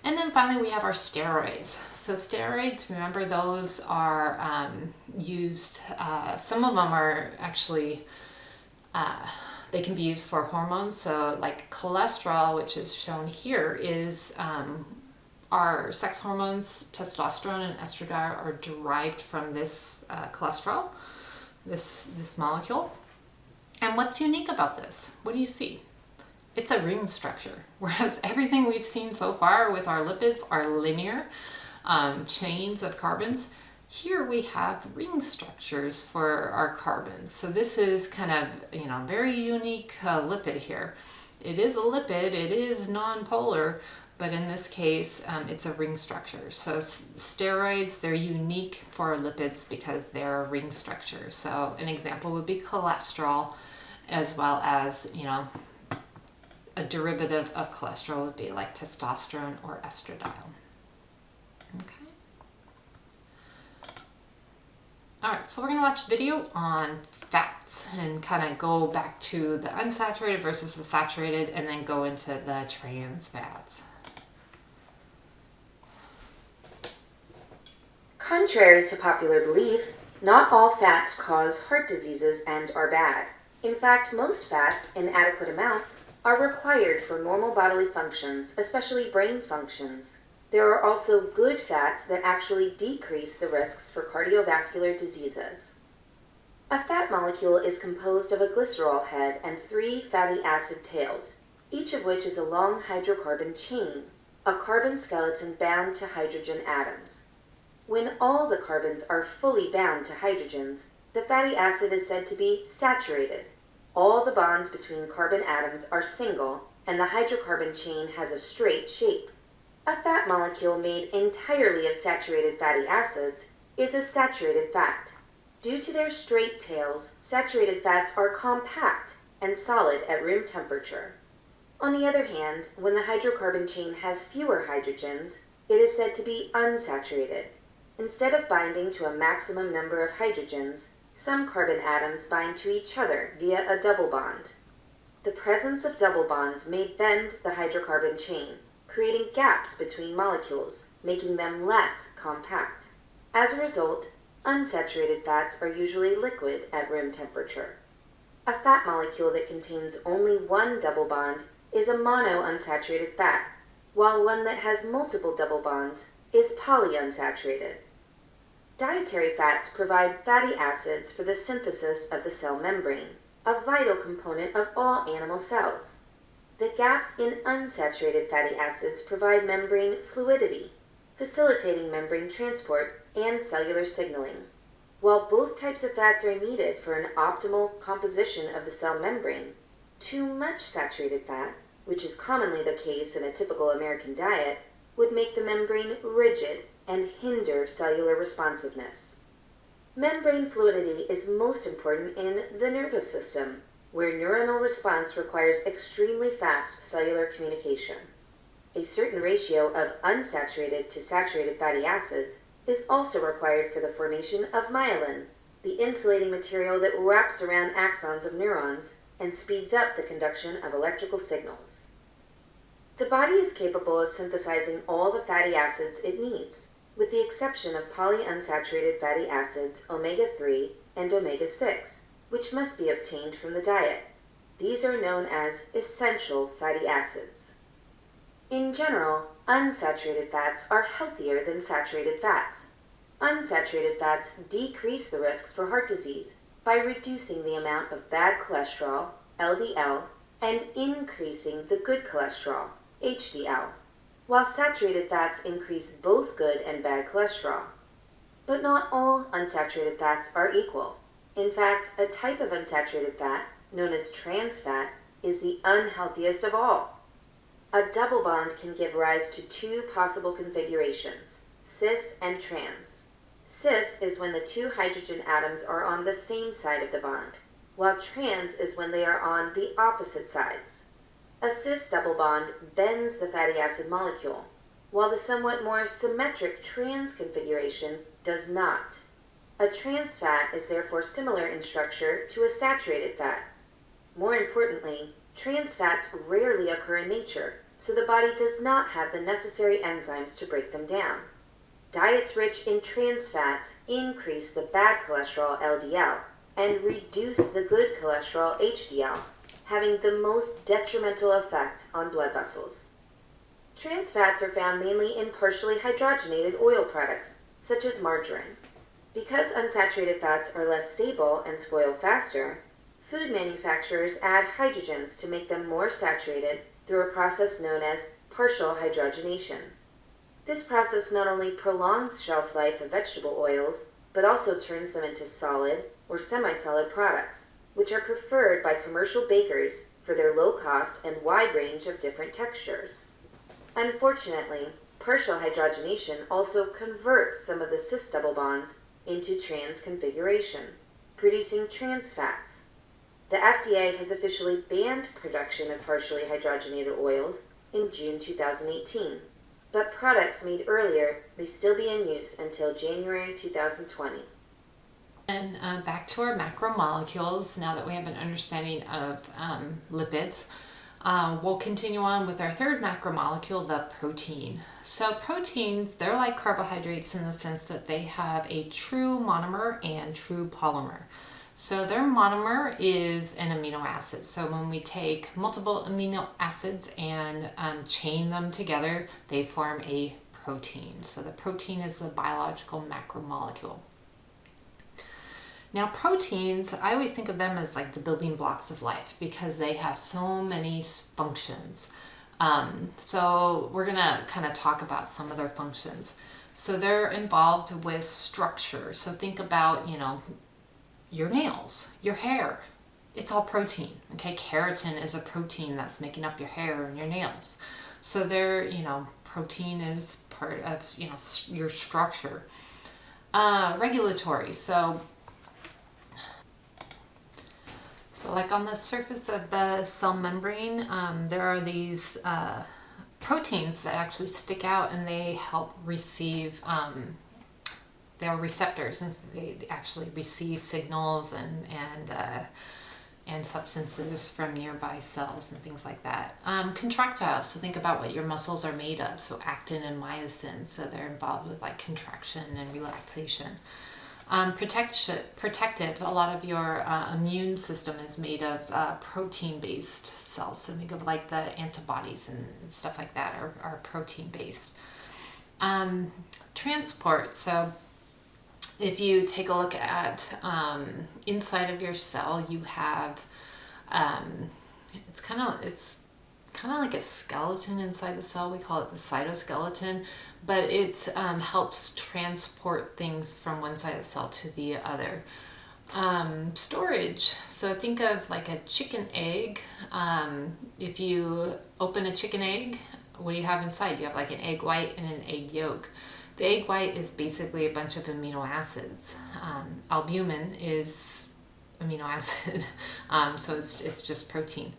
And then finally we have our steroids. So steroids, remember, those are used, some of them are actually, they can be used for hormones. So like cholesterol, which is shown here, is our sex hormones, testosterone and estradiol, are derived from this cholesterol, this molecule. And what's unique about this? What do you see? It's a ring structure, whereas everything we've seen so far with our lipids are linear chains of carbons. Here we have ring structures for our carbons. So this is kind of, very unique lipid here. It is a lipid, it is non-polar, but in this case, it's a ring structure. So steroids, they're unique for lipids because they're a ring structure. So an example would be cholesterol, as well as, a derivative of cholesterol would be like testosterone or estradiol. Okay. All right, so we're going to watch a video on fats and kind of go back to the unsaturated versus the saturated, and then go into the trans fats. Contrary to popular belief, not all fats cause heart diseases and are bad. In fact, most fats, in adequate amounts, are required for normal bodily functions, especially brain functions. There are also good fats that actually decrease the risks for cardiovascular diseases. A fat molecule is composed of a glycerol head and 3 fatty acid tails, each of which is a long hydrocarbon chain, a carbon skeleton bound to hydrogen atoms. When all the carbons are fully bound to hydrogens, the fatty acid is said to be saturated. All the bonds between carbon atoms are single, and the hydrocarbon chain has a straight shape. A fat molecule made entirely of saturated fatty acids is a saturated fat. Due to their straight tails, saturated fats are compact and solid at room temperature. On the other hand, when the hydrocarbon chain has fewer hydrogens, it is said to be unsaturated. Instead of binding to a maximum number of hydrogens, Some carbon atoms bind to each other via a double bond. The presence of double bonds may bend the hydrocarbon chain, creating gaps between molecules, making them less compact. As a result, unsaturated fats are usually liquid at room temperature. A fat molecule that contains only one double bond is a monounsaturated fat, while one that has multiple double bonds is polyunsaturated. Dietary fats provide fatty acids for the synthesis of the cell membrane, a vital component of all animal cells. The gaps in unsaturated fatty acids provide membrane fluidity, facilitating membrane transport and cellular signaling. While both types of fats are needed for an optimal composition of the cell membrane, too much saturated fat, which is commonly the case in a typical American diet, would make the membrane rigid and hinder cellular responsiveness. Membrane fluidity is most important in the nervous system, where neuronal response requires extremely fast cellular communication. A certain ratio of unsaturated to saturated fatty acids is also required for the formation of myelin, the insulating material that wraps around axons of neurons and speeds up the conduction of electrical signals. The body is capable of synthesizing all the fatty acids it needs, with the exception of polyunsaturated fatty acids omega-3 and omega-6, which must be obtained from the diet. These are known as essential fatty acids. In general, unsaturated fats are healthier than saturated fats. Unsaturated fats decrease the risks for heart disease by reducing the amount of bad cholesterol, LDL, and increasing the good cholesterol, HDL, while saturated fats increase both good and bad cholesterol. But not all unsaturated fats are equal. In fact, a type of unsaturated fat, known as trans fat, is the unhealthiest of all. A double bond can give rise to two possible configurations, cis and trans. Cis is when the two hydrogen atoms are on the same side of the bond, while trans is when they are on the opposite sides. A cis double bond bends the fatty acid molecule, while the somewhat more symmetric trans configuration does not. A trans fat is therefore similar in structure to a saturated fat. More importantly, trans fats rarely occur in nature, so the body does not have the necessary enzymes to break them down. Diets rich in trans fats increase the bad cholesterol LDL and reduce the good cholesterol HDL, having the most detrimental effect on blood vessels. Trans fats are found mainly in partially hydrogenated oil products, such as margarine. Because unsaturated fats are less stable and spoil faster, food manufacturers add hydrogens to make them more saturated through a process known as partial hydrogenation. This process not only prolongs shelf life of vegetable oils, but also turns them into solid or semi-solid products, which are preferred by commercial bakers for their low cost and wide range of different textures. Unfortunately, partial hydrogenation also converts some of the cis double bonds into trans configuration, producing trans fats. The FDA has officially banned production of partially hydrogenated oils in June 2018, but products made earlier may still be in use until January 2020. And back to our macromolecules, now that we have an understanding of lipids, we'll continue on with our third macromolecule, the protein. So proteins, they're like carbohydrates in the sense that they have a true monomer and true polymer. So their monomer is an amino acid. So when we take multiple amino acids and chain them together, they form a protein. So the protein is the biological macromolecule. Now proteins, I always think of them as like the building blocks of life because they have so many functions. So we're going to kind of talk about some of their functions. So they're involved with structure. So think about, your nails, your hair. It's all protein. Okay, keratin is a protein that's making up your hair and your nails. So they're, protein is part of, your structure. Regulatory. So like on the surface of the cell membrane, there are these proteins that actually stick out and they help receive, they're receptors, and they actually receive signals and substances from nearby cells and things like that. Contractile, so think about what your muscles are made of. So actin and myosin, so they're involved with like contraction and relaxation. Protective, a lot of your immune system is made of protein-based cells. So think of like the antibodies and stuff like that are protein-based. Transport, so if you take a look at inside of your cell, you have it's kind of like a skeleton inside the cell. We call it the cytoskeleton, but it helps transport things from one side of the cell to the other. Storage, so think of like a chicken egg. If you open a chicken egg, what do you have inside? You have like an egg white and an egg yolk. The egg white is basically a bunch of amino acids. Albumin is amino acid, so it's just protein.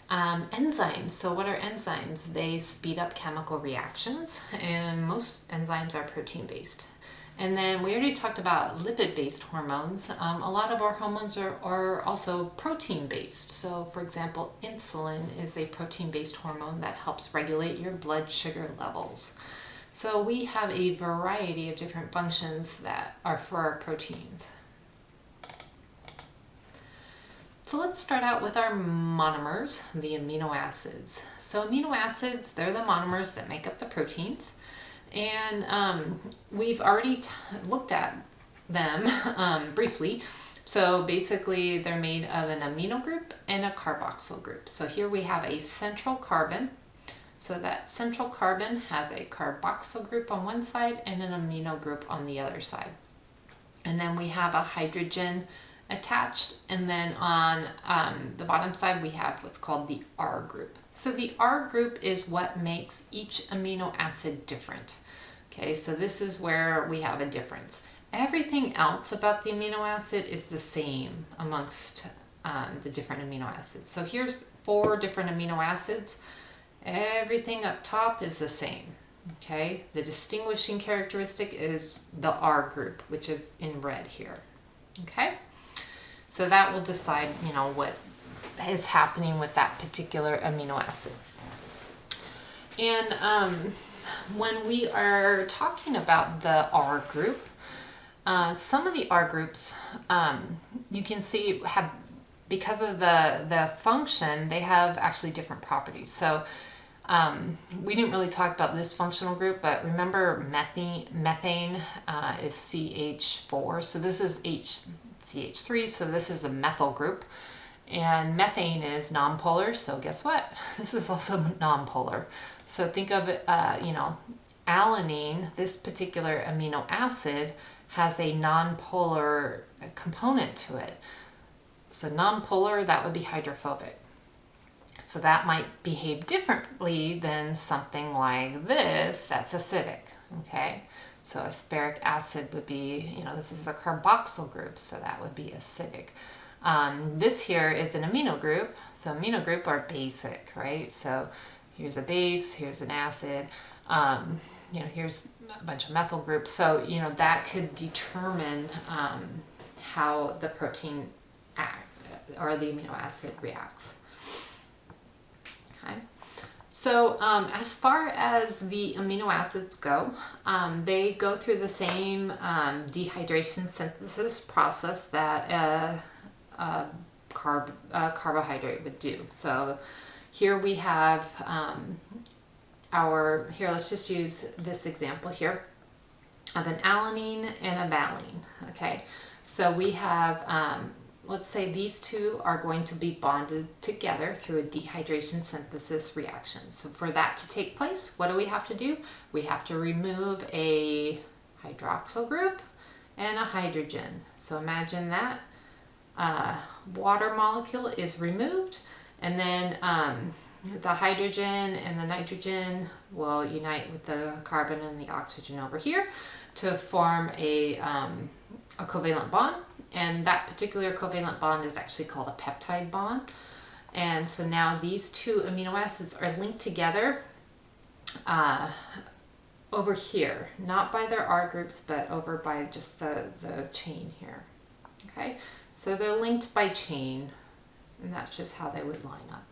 Enzymes, so what are enzymes? They speed up chemical reactions, and most enzymes are protein based. And then we already talked about lipid based hormones. A lot of our hormones are also protein based. So for example, insulin is a protein based hormone that helps regulate your blood sugar levels. So we have a variety of different functions that are for our proteins. So let's start out with our monomers, the amino acids. So amino acids, they're the monomers that make up the proteins. And we've already looked at them briefly. So basically they're made of an amino group and a carboxyl group. So here we have a central carbon. So that central carbon has a carboxyl group on one side and an amino group on the other side. And then we have a hydrogen attached, and then on the bottom side we have what's called the R group. So the R group is what makes each amino acid different. Okay, so this is where we have a difference. Everything else about the amino acid is the same amongst the different amino acids. So here's 4 different amino acids. Everything up top is the same. Okay, the distinguishing characteristic is the R group, which is in red here. Okay, so that will decide, what is happening with that particular amino acid. And when we are talking about the R group, some of the R groups, you can see because of the function, they have actually different properties. So we didn't really talk about this functional group, but remember methane is CH4. So this is CH3, so this is a methyl group. And methane is nonpolar, so guess what? This is also nonpolar. So think of it, alanine, this particular amino acid, has a nonpolar component to it. So nonpolar, that would be hydrophobic. So that might behave differently than something like this that's acidic, okay? So aspartic acid would be, this is a carboxyl group, so that would be acidic. This here is an amino group. So amino group are basic, right? So here's a base, here's an acid, here's a bunch of methyl groups. So, that could determine how the protein or the amino acid reacts. Okay. So as far as the amino acids go, they go through the same dehydration synthesis process that carbohydrate would do. So here we have let's just use this example here of an alanine and a valine. Okay, so we have let's say these two are going to be bonded together through a dehydration synthesis reaction. So for that to take place, what do we have to do? We have to remove a hydroxyl group and a hydrogen. So imagine that water molecule is removed, and then the hydrogen and the nitrogen will unite with the carbon and the oxygen over here to form a covalent bond. And that particular covalent bond is actually called a peptide bond. And so now these two amino acids are linked together over here, not by their R groups, but over by just the chain here. Okay, so they're linked by chain, and that's just how they would line up.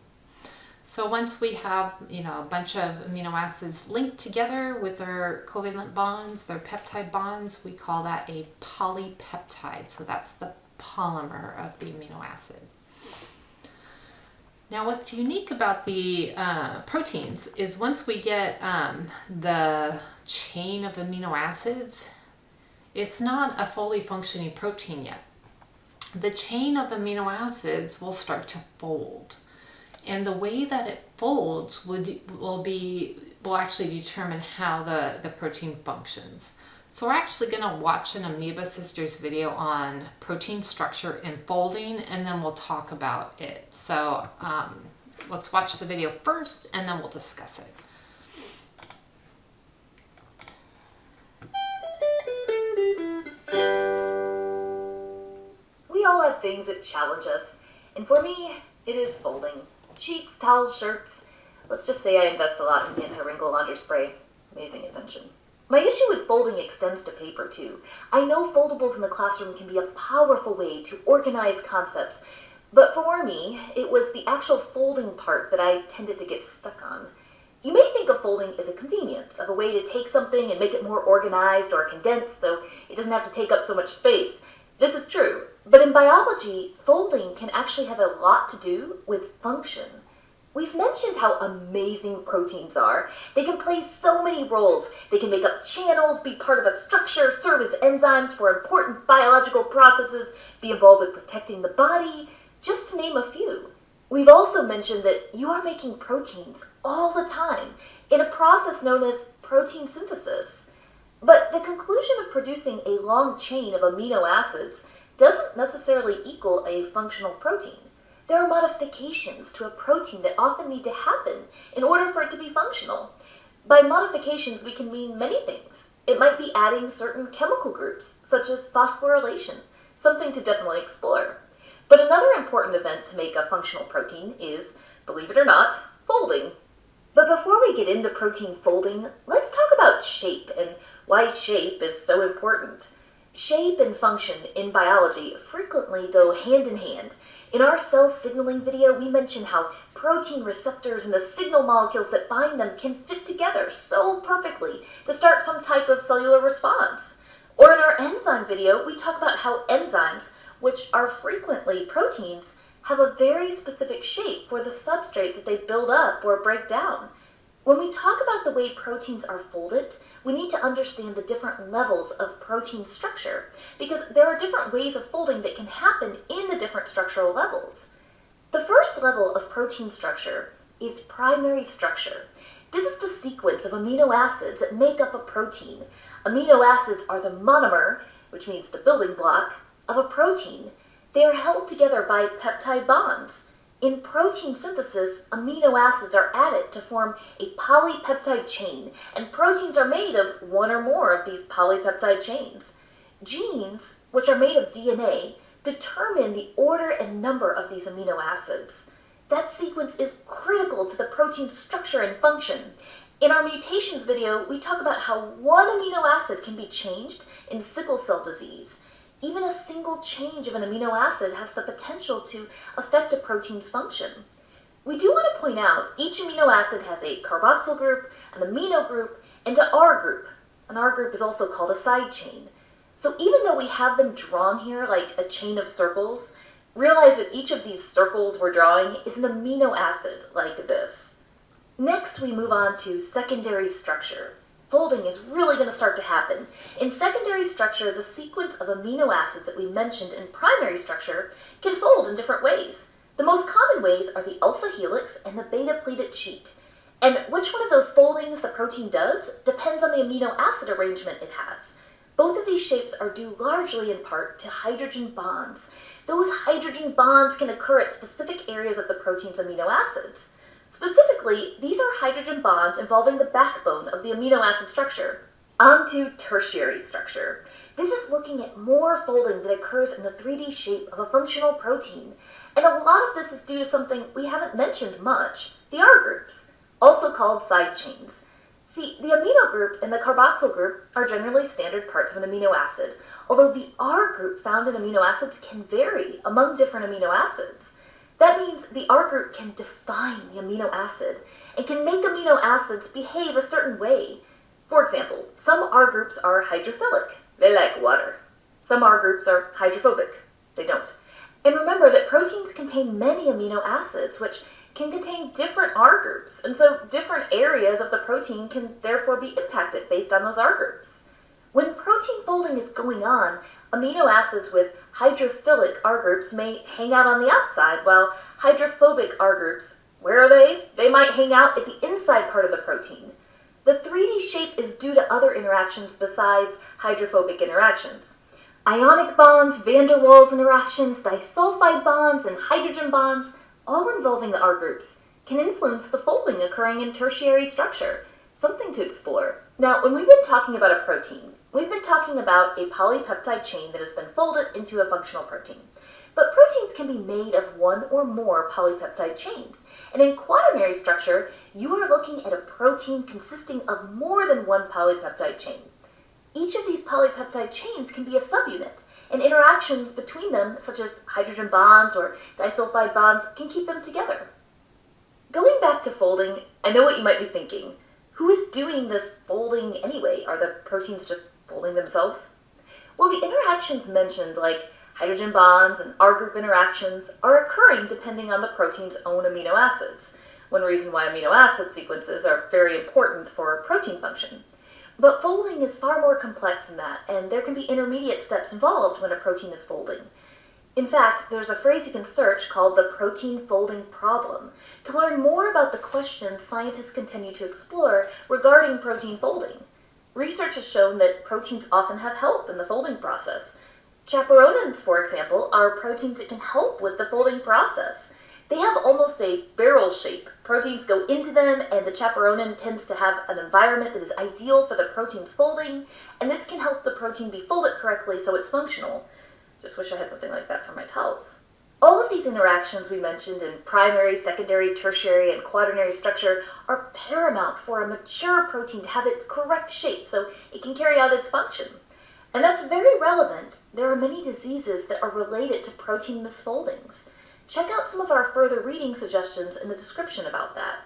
So once we have, a bunch of amino acids linked together with their covalent bonds, their peptide bonds, we call that a polypeptide. So that's the polymer of the amino acid. Now what's unique about the proteins is once we get the chain of amino acids, it's not a fully functioning protein yet. The chain of amino acids will start to fold. And the way that it folds will actually determine how the protein functions. So we're actually going to watch an Amoeba Sisters video on protein structure and folding, and then we'll talk about it. So let's watch the video first, and then we'll discuss it. We all have things that challenge us, and for me, it is folding. Sheets, towels, shirts. Let's just say I invest a lot in anti-wrinkle laundry spray. Amazing invention. My issue with folding extends to paper too. I know foldables in the classroom can be a powerful way to organize concepts, but for me, it was the actual folding part that I tended to get stuck on. You may think of folding as a convenience, of a way to take something and make it more organized or condensed so it doesn't have to take up so much space. This is true, but in biology, folding can actually have a lot to do with function. We've mentioned how amazing proteins are. They can play so many roles. They can make up channels, be part of a structure, serve as enzymes for important biological processes, be involved with protecting the body, just to name a few. We've also mentioned that you are making proteins all the time in a process known as protein synthesis. But the conclusion of producing a long chain of amino acids doesn't necessarily equal a functional protein. There are modifications to a protein that often need to happen in order for it to be functional. By modifications, we can mean many things. It might be adding certain chemical groups, such as phosphorylation, something to definitely explore. But another important event to make a functional protein is, believe it or not, folding. But before we get into protein folding, let's talk about shape and why shape is so important. Shape and function in biology frequently go hand in hand. In our cell signaling video, we mentioned how protein receptors and the signal molecules that bind them can fit together so perfectly to start some type of cellular response. Or in our enzyme video, we talk about how enzymes, which are frequently proteins, have a very specific shape for the substrates that they build up or break down. When we talk about the way proteins are folded, we need to understand the different levels of protein structure, because there are different ways of folding that can happen in the different structural levels. The first level of protein structure is primary structure. This is the sequence of amino acids that make up a protein. Amino acids are the monomer, which means the building block, of a protein. They are held together by peptide bonds. In protein synthesis, amino acids are added to form a polypeptide chain, and proteins are made of one or more of these polypeptide chains. Genes, which are made of DNA, determine the order and number of these amino acids. That sequence is critical to the protein's structure and function. In our mutations video, we talk about how one amino acid can be changed in sickle cell disease. Even a single change of an amino acid has the potential to affect a protein's function. We do want to point out each amino acid has a carboxyl group, an amino group, and an R group. An R group is also called a side chain. So even though we have them drawn here like a chain of circles, realize that each of these circles we're drawing is an amino acid like this. Next, we move on to secondary structure. Folding is really going to start to happen. In secondary structure, the sequence of amino acids that we mentioned in primary structure can fold in different ways. The most common ways are the alpha helix and the beta pleated sheet. And which one of those foldings the protein does depends on the amino acid arrangement it has. Both of these shapes are due largely in part to hydrogen bonds. Those hydrogen bonds can occur at specific areas of the protein's amino acids. Specifically, these are hydrogen bonds involving the backbone of the amino acid structure. On to tertiary structure. This is looking at more folding that occurs in the 3D shape of a functional protein. And a lot of this is due to something we haven't mentioned much, the R groups, also called side chains. See, the amino group and the carboxyl group are generally standard parts of an amino acid, although the R group found in amino acids can vary among different amino acids. That means the R group can define the amino acid and can make amino acids behave a certain way. For example, some R groups are hydrophilic. They like water. Some R groups are hydrophobic. They don't. And remember that proteins contain many amino acids, which can contain different R groups, and so different areas of the protein can therefore be impacted based on those R groups. When protein folding is going on, amino acids with hydrophilic R groups may hang out on the outside, while hydrophobic R groups, where are they? They might hang out at the inside part of the protein. The 3D shape is due to other interactions besides hydrophobic interactions. Ionic bonds, van der Waals interactions, disulfide bonds, and hydrogen bonds, all involving the R groups, can influence the folding occurring in tertiary structure, something to explore. Now, when we've been talking about a protein, we've been talking about a polypeptide chain that has been folded into a functional protein. But proteins can be made of one or more polypeptide chains, and in quaternary structure, you are looking at a protein consisting of more than one polypeptide chain. Each of these polypeptide chains can be a subunit, and interactions between them, such as hydrogen bonds or disulfide bonds, can keep them together. Going back to folding, I know what you might be thinking. Who is doing this folding anyway? Are the proteins just folding themselves? Well, the interactions mentioned, like hydrogen bonds and R group interactions, are occurring depending on the protein's own amino acids. One reason why amino acid sequences are very important for protein function. But folding is far more complex than that, and there can be intermediate steps involved when a protein is folding. In fact, there's a phrase you can search called the protein folding problem to learn more about the questions scientists continue to explore regarding protein folding. Research has shown that proteins often have help in the folding process. Chaperonins, for example, are proteins that can help with the folding process. They have almost a barrel shape. Proteins go into them, and the chaperonin tends to have an environment that is ideal for the protein's folding, and this can help the protein be folded correctly so it's functional. Just wish I had something like that for my towels. All of these interactions we mentioned in primary, secondary, tertiary, and quaternary structure are paramount for a mature protein to have its correct shape so it can carry out its function. And that's very relevant. There are many diseases that are related to protein misfoldings. Check out some of our further reading suggestions in the description about that.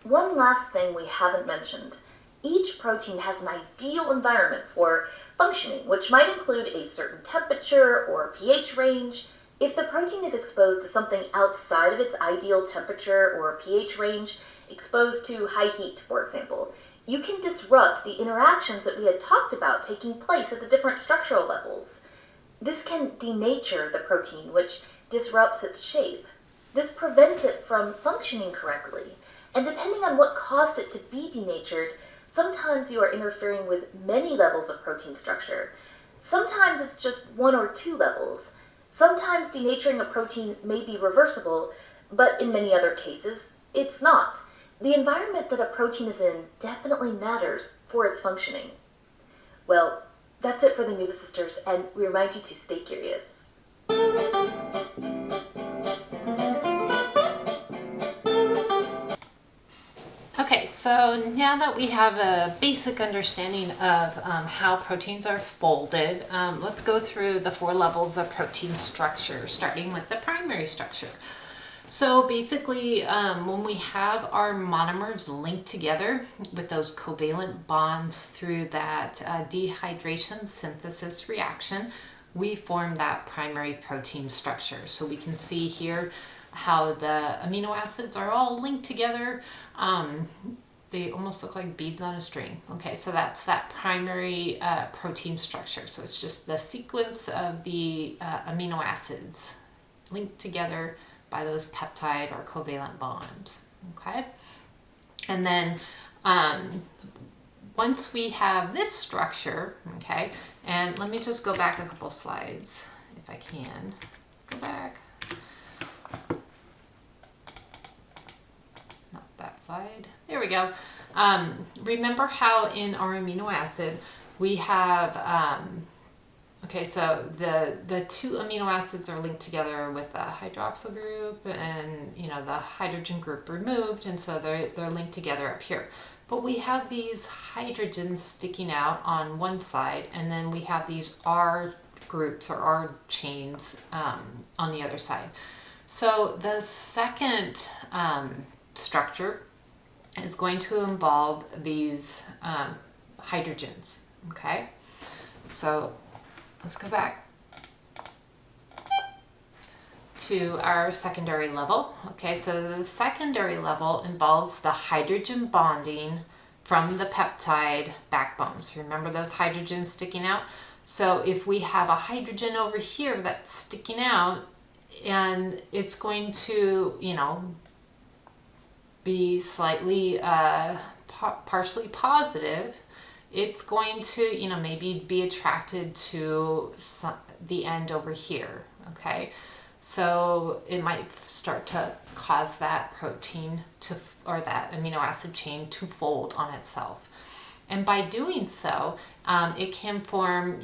One last thing we haven't mentioned. Each protein has an ideal environment for functioning, which might include a certain temperature or pH range. If the protein is exposed to something outside of its ideal temperature or pH range, exposed to high heat, for example, you can disrupt the interactions that we had talked about taking place at the different structural levels. This can denature the protein, which disrupts its shape. This prevents it from functioning correctly, and depending on what caused it to be denatured, sometimes you are interfering with many levels of protein structure. Sometimes it's just one or two levels. Sometimes denaturing a protein may be reversible, but in many other cases, it's not. The environment that a protein is in definitely matters for its functioning. Well, that's it for the Nuba Sisters, and we remind you to stay curious. Okay, so now that we have a basic understanding of how proteins are folded, let's go through the 4 levels of protein structure, starting with the primary structure. So basically, when we have our monomers linked together with those covalent bonds through that dehydration synthesis reaction, we form that primary protein structure. So we can see here how the amino acids are all linked together. They almost look like beads on a string. Okay, so that's that primary protein structure. So it's just the sequence of the amino acids linked together by those peptide or covalent bonds. Okay, and then once we have this structure, okay, and let me just go back a couple slides if I can. Go back. Not that slide. There we go. Remember how in our amino acid we have okay, so the 2 amino acids are linked together with the hydroxyl group and the hydrogen group removed, and so they're linked together up here. But we have these hydrogens sticking out on one side, and then we have these R groups or R chains on the other side. So the second structure is going to involve these hydrogens, okay? So let's go back to our secondary level. Okay, so the secondary level involves the hydrogen bonding from the peptide backbones. Remember those hydrogens sticking out? So if we have a hydrogen over here that's sticking out, and it's going to, be slightly partially positive, it's going to, maybe be attracted to the end over here, okay? So it might start to cause that protein or that amino acid chain to fold on itself. And by doing so, it can form,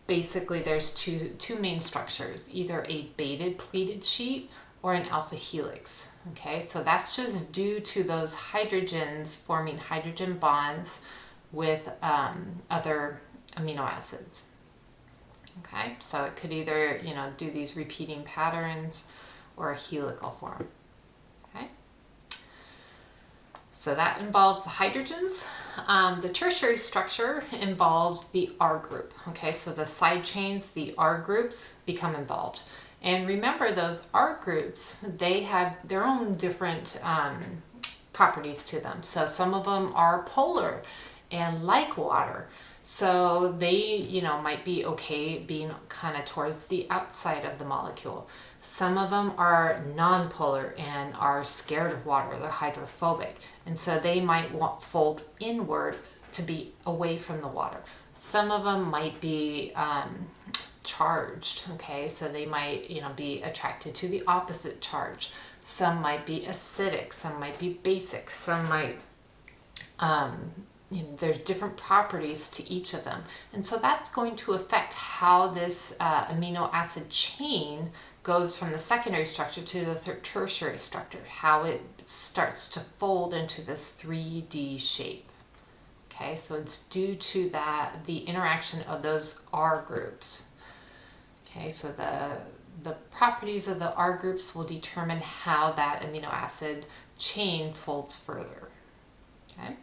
basically there's two main structures, either a beta pleated sheet or an alpha helix. Okay, so that's just due to those hydrogens forming hydrogen bonds with other amino acids. Okay, so it could either, do these repeating patterns or a helical form. Okay, so that involves the hydrogens. The tertiary structure involves the R group. Okay, so the side chains, the R groups become involved. And remember, those R groups, they have their own different properties to them. So some of them are polar and like water. So they, might be okay being kind of towards the outside of the molecule. Some of them are non-polar and are scared of water. They're hydrophobic. And so they might fold inward to be away from the water. Some of them might be charged, okay? So they might, be attracted to the opposite charge. Some might be acidic, some might be basic, some might there's different properties to each of them. And so that's going to affect how this amino acid chain goes from the secondary structure to the tertiary structure, how it starts to fold into this 3D shape. Okay, so it's due to the interaction of those R groups. Okay, so the properties of the R groups will determine how that amino acid chain folds further. Okay.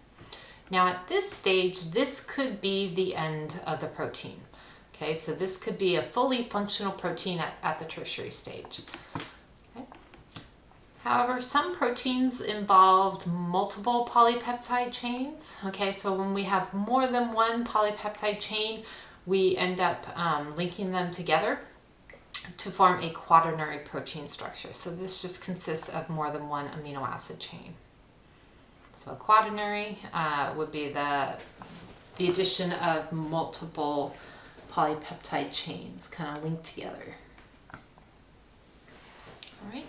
Now at this stage, this could be the end of the protein. Okay, so this could be a fully functional protein at the tertiary stage. Okay. However, some proteins involved multiple polypeptide chains. Okay, so when we have more than one polypeptide chain, we end up linking them together to form a quaternary protein structure. So this just consists of more than one amino acid chain. So a quaternary would be the addition of multiple polypeptide chains kind of linked together. All right.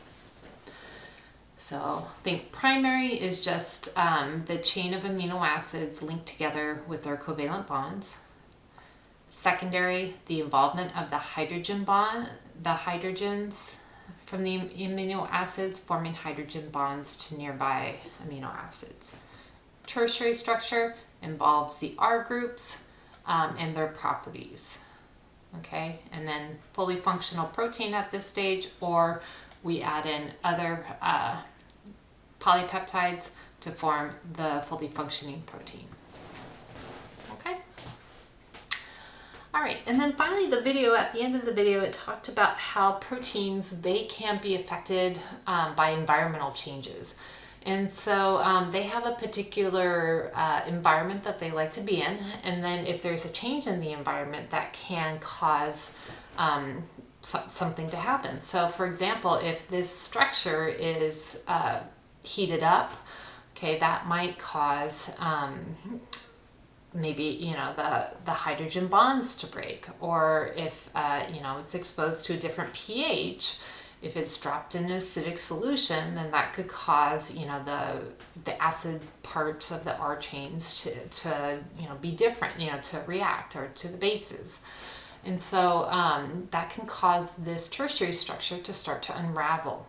So think primary is just the chain of amino acids linked together with their covalent bonds. Secondary, the involvement of the hydrogen bond, the hydrogens from the amino acids forming hydrogen bonds to nearby amino acids. Tertiary structure involves the R groups and their properties. Okay, and then fully functional protein at this stage, or we add in other polypeptides to form the fully functioning protein. Okay. All right, and then finally at the end of the video, it talked about how proteins, they can be affected by environmental changes. And so they have a particular environment that they like to be in, and then if there's a change in the environment, that can cause something to happen. So for example, if this structure is heated up, okay, that might cause maybe the hydrogen bonds to break, or if it's exposed to a different pH, if it's dropped in an acidic solution, then that could cause the acid parts of the R chains to be different, to react, or to the bases. And so that can cause this tertiary structure to start to unravel.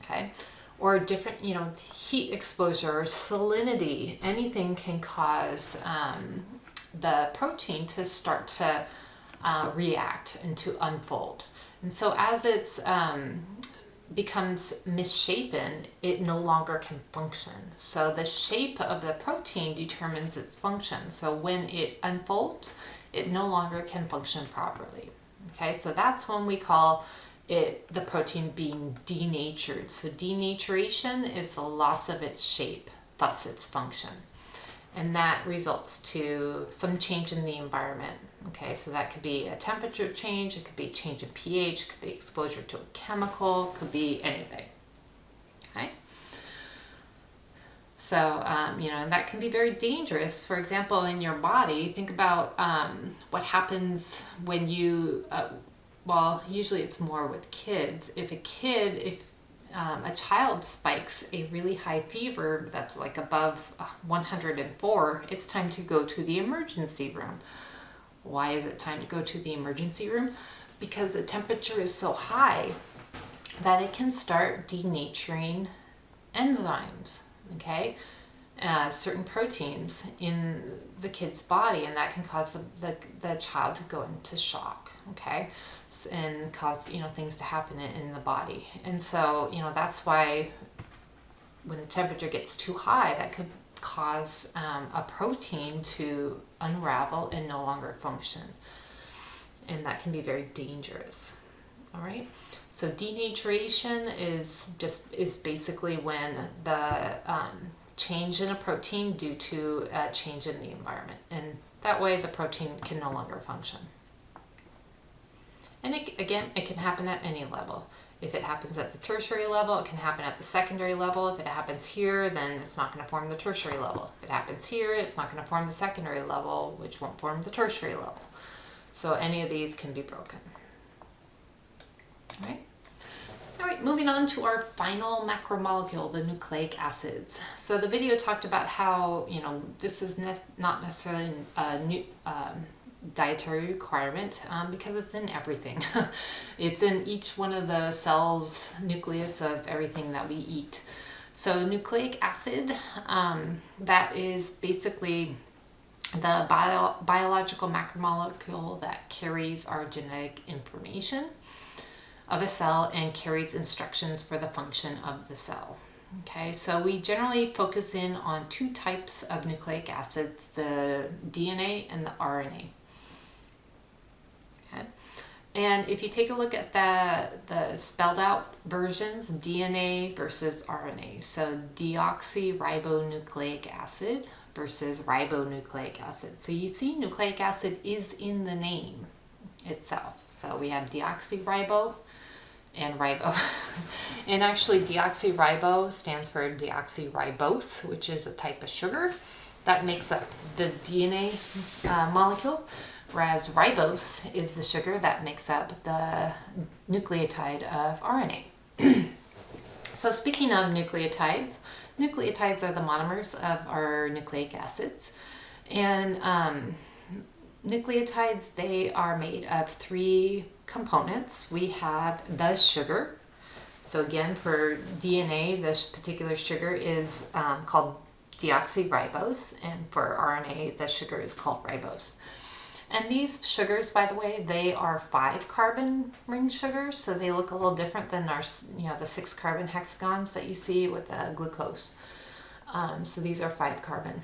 Okay. or different, heat exposure or salinity, anything can cause the protein to start to react and to unfold. And so as it's becomes misshapen, it no longer can function. So the shape of the protein determines its function. So when it unfolds, it no longer can function properly. Okay, so that's when we call it the protein being denatured. So denaturation is the loss of its shape, thus its function. And that results to some change in the environment. Okay, so that could be a temperature change, it could be a change in pH, it could be exposure to a chemical, it could be anything. Okay, so and that can be very dangerous. For example, in your body, think about what happens when you usually it's more with kids. If a child spikes a really high fever that's like above 104, it's time to go to the emergency room. Why is it time to go to the emergency room? Because the temperature is so high that it can start denaturing enzymes, okay? Certain proteins in the kid's body, and that can cause the child to go into shock, okay? And cause things to happen in the body. And so that's why when the temperature gets too high, that could cause a protein to unravel and no longer function, and that can be very dangerous. All right, so denaturation is basically when the change in a protein due to a change in the environment, and that way the protein can no longer function. And it can happen at any level. If it happens at the tertiary level, it can happen at the secondary level. If it happens here, then it's not going to form the tertiary level. If it happens here, it's not going to form the secondary level, which won't form the tertiary level. So any of these can be broken. All right, moving on to our final macromolecule, the nucleic acids. So the video talked about how, this is not necessarily a dietary requirement because it's in everything. It's in each one of the cells nucleus of everything that we eat. So nucleic acid, that is basically the biological macromolecule that carries our genetic information of a cell and carries instructions for the function of the cell. Okay, so we generally focus in on two types of nucleic acids, the DNA and the RNA. Okay. And if you take a look at the spelled out versions, DNA versus RNA, so deoxyribonucleic acid versus ribonucleic acid. So you see nucleic acid is in the name itself. So we have deoxyribo and ribo. And actually deoxyribo stands for deoxyribose, which is a type of sugar that makes up the DNA molecule, whereas ribose is the sugar that makes up the nucleotide of RNA. So speaking of nucleotides, nucleotides are the monomers of our nucleic acids. And nucleotides, they are made of three components. We have the sugar. So again, for DNA, this particular sugar is called deoxyribose, and for RNA, the sugar is called ribose. And these sugars, by the way, they are 5 carbon ring sugars, so they look a little different than our, the 6 carbon hexagons that you see with glucose. So these are 5 carbon.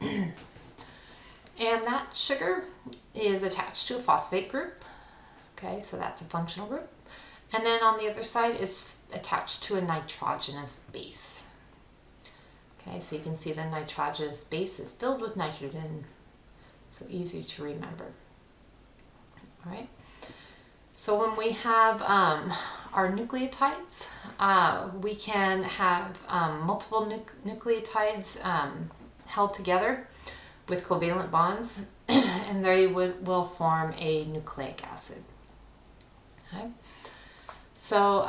And that sugar is attached to a phosphate group. Okay, so that's a functional group. And then on the other side, it's attached to a nitrogenous base. Okay, so you can see the nitrogenous base is filled with nitrogen. So easy to remember. All right. So when we have our nucleotides, we can have multiple nucleotides held together with covalent bonds, and they will form a nucleic acid. Okay. So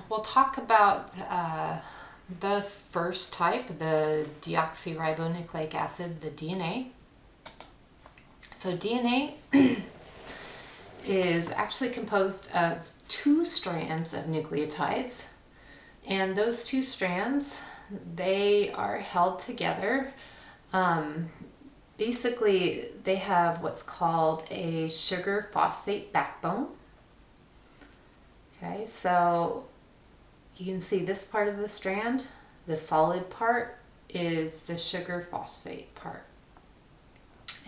we'll talk about the first type, the deoxyribonucleic acid, the DNA. So DNA is actually composed of 2 strands of nucleotides And those two strands, they are held together. Basically, they have what's called a sugar phosphate backbone. Okay, so you can see this part of the strand, the solid part is the sugar phosphate part.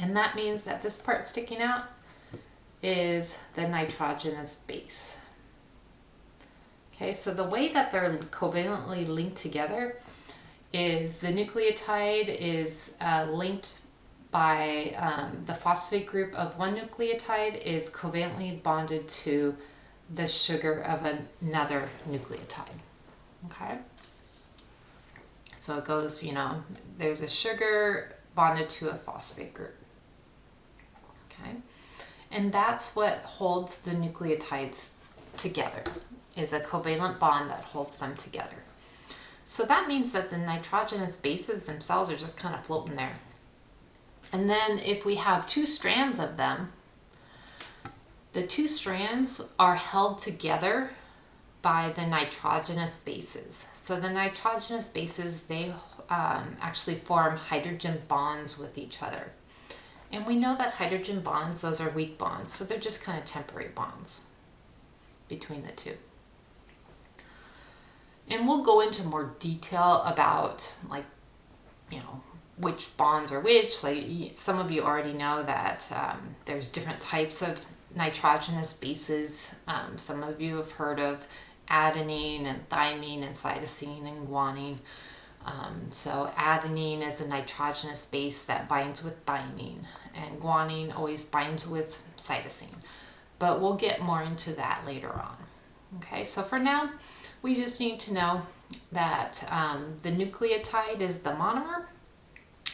And that means that this part sticking out is the nitrogenous base. Okay, so the way that they're covalently linked together is the nucleotide is linked by the phosphate group of one nucleotide is covalently bonded to the sugar of another nucleotide. Okay, so it goes, there's a sugar bonded to a phosphate group. Okay, and that's what holds the nucleotides together, is a covalent bond that holds them together. So that means that the nitrogenous bases themselves are just kind of floating there. And then if we have two strands of them, the two strands are held together by the nitrogenous bases. So the nitrogenous bases, they actually form hydrogen bonds with each other. And we know that hydrogen bonds, those are weak bonds, so they're just kind of temporary bonds between the two. And we'll go into more detail about which bonds are which. Like some of you already know that there's different types of nitrogenous bases. Some of you have heard of adenine and thymine and cytosine and guanine. So adenine is a nitrogenous base that binds with thymine, and guanine always binds with cytosine. But we'll get more into that later on. Okay, so for now, we just need to know that the nucleotide is the monomer,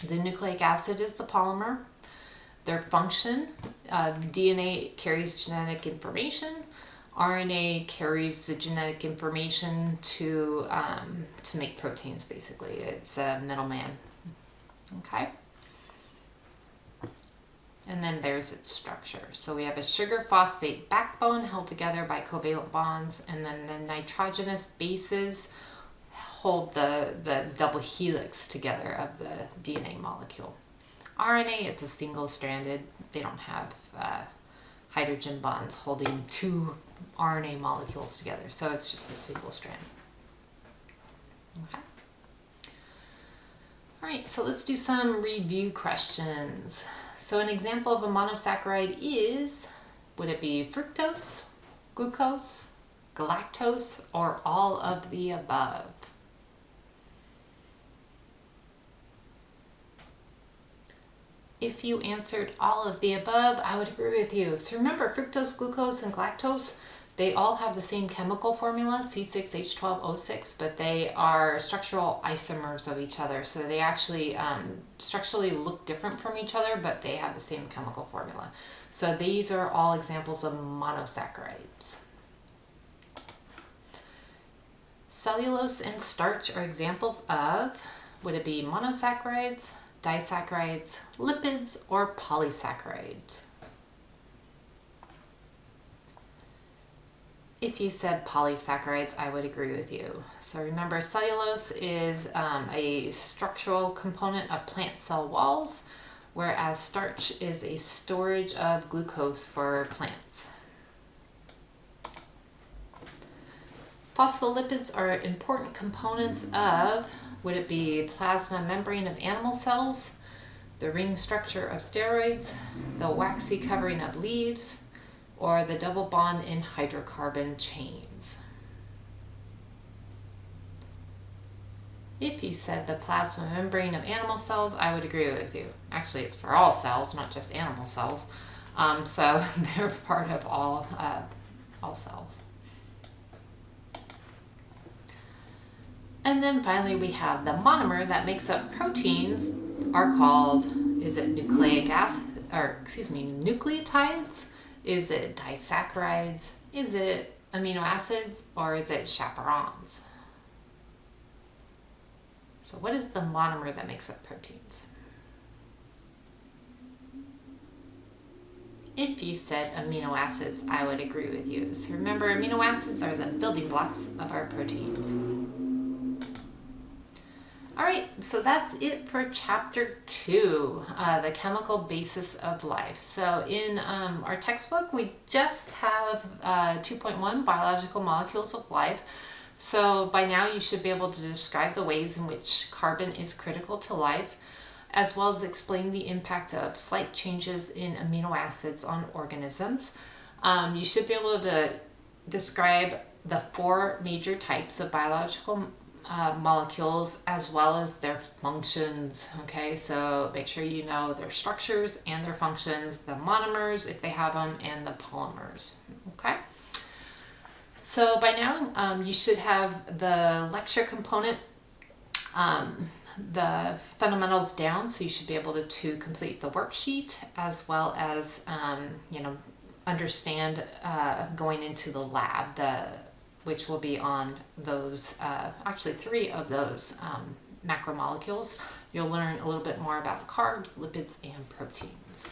the nucleic acid is the polymer. Their function, DNA carries genetic information, RNA carries the genetic information to make proteins, basically. It's a middleman. Okay? And then there's its structure. So we have a sugar phosphate backbone held together by covalent bonds, and then the nitrogenous bases hold the double helix together of the DNA molecule. RNA, it's a single-stranded. They don't have hydrogen bonds holding two RNA molecules together, so it's just a single strand. Okay. All right, so let's do some review questions. So an example of a monosaccharide is, would it be fructose, glucose, galactose, or all of the above? If you answered all of the above, I would agree with you. So remember, fructose, glucose, and galactose, they all have the same chemical formula, C6H12O6, but they are structural isomers of each other. So they actually structurally look different from each other, but they have the same chemical formula. So these are all examples of monosaccharides. Cellulose and starch are examples of, would it be monosaccharides, disaccharides, lipids, or polysaccharides? If you said polysaccharides, I would agree with you. So remember, cellulose is a structural component of plant cell walls, whereas starch is a storage of glucose for plants. Phospholipids are important components of, would it be plasma membrane of animal cells, the ring structure of steroids, the waxy covering of leaves, or the double bond in hydrocarbon chains? If you said the plasma membrane of animal cells, I would agree with you. Actually, it's for all cells, not just animal cells. So they're part of all cells. And then finally we have the monomer that makes up proteins are called, is it nucleotides? Is it disaccharides? Is it amino acids? Or is it chaperones? So what is the monomer that makes up proteins? If you said amino acids, I would agree with you. So remember, amino acids are the building blocks of our proteins. right, so that's it for chapter 2, the chemical basis of life. So in our textbook, we just have 2.1, biological molecules of life. So by now you should be able to describe the ways in which carbon is critical to life, as well as explain the impact of slight changes in amino acids on organisms. You should be able to describe the 4 major types of biological molecules as well as their functions. Okay, so make sure you know their structures and their functions, the monomers if they have them, and the polymers. Okay, so by now you should have the lecture component, the fundamentals down, so you should be able to complete the worksheet as well as understand going into the lab, which will be on those, actually 3 of those macromolecules. You'll learn a little bit more about carbs, lipids, and proteins.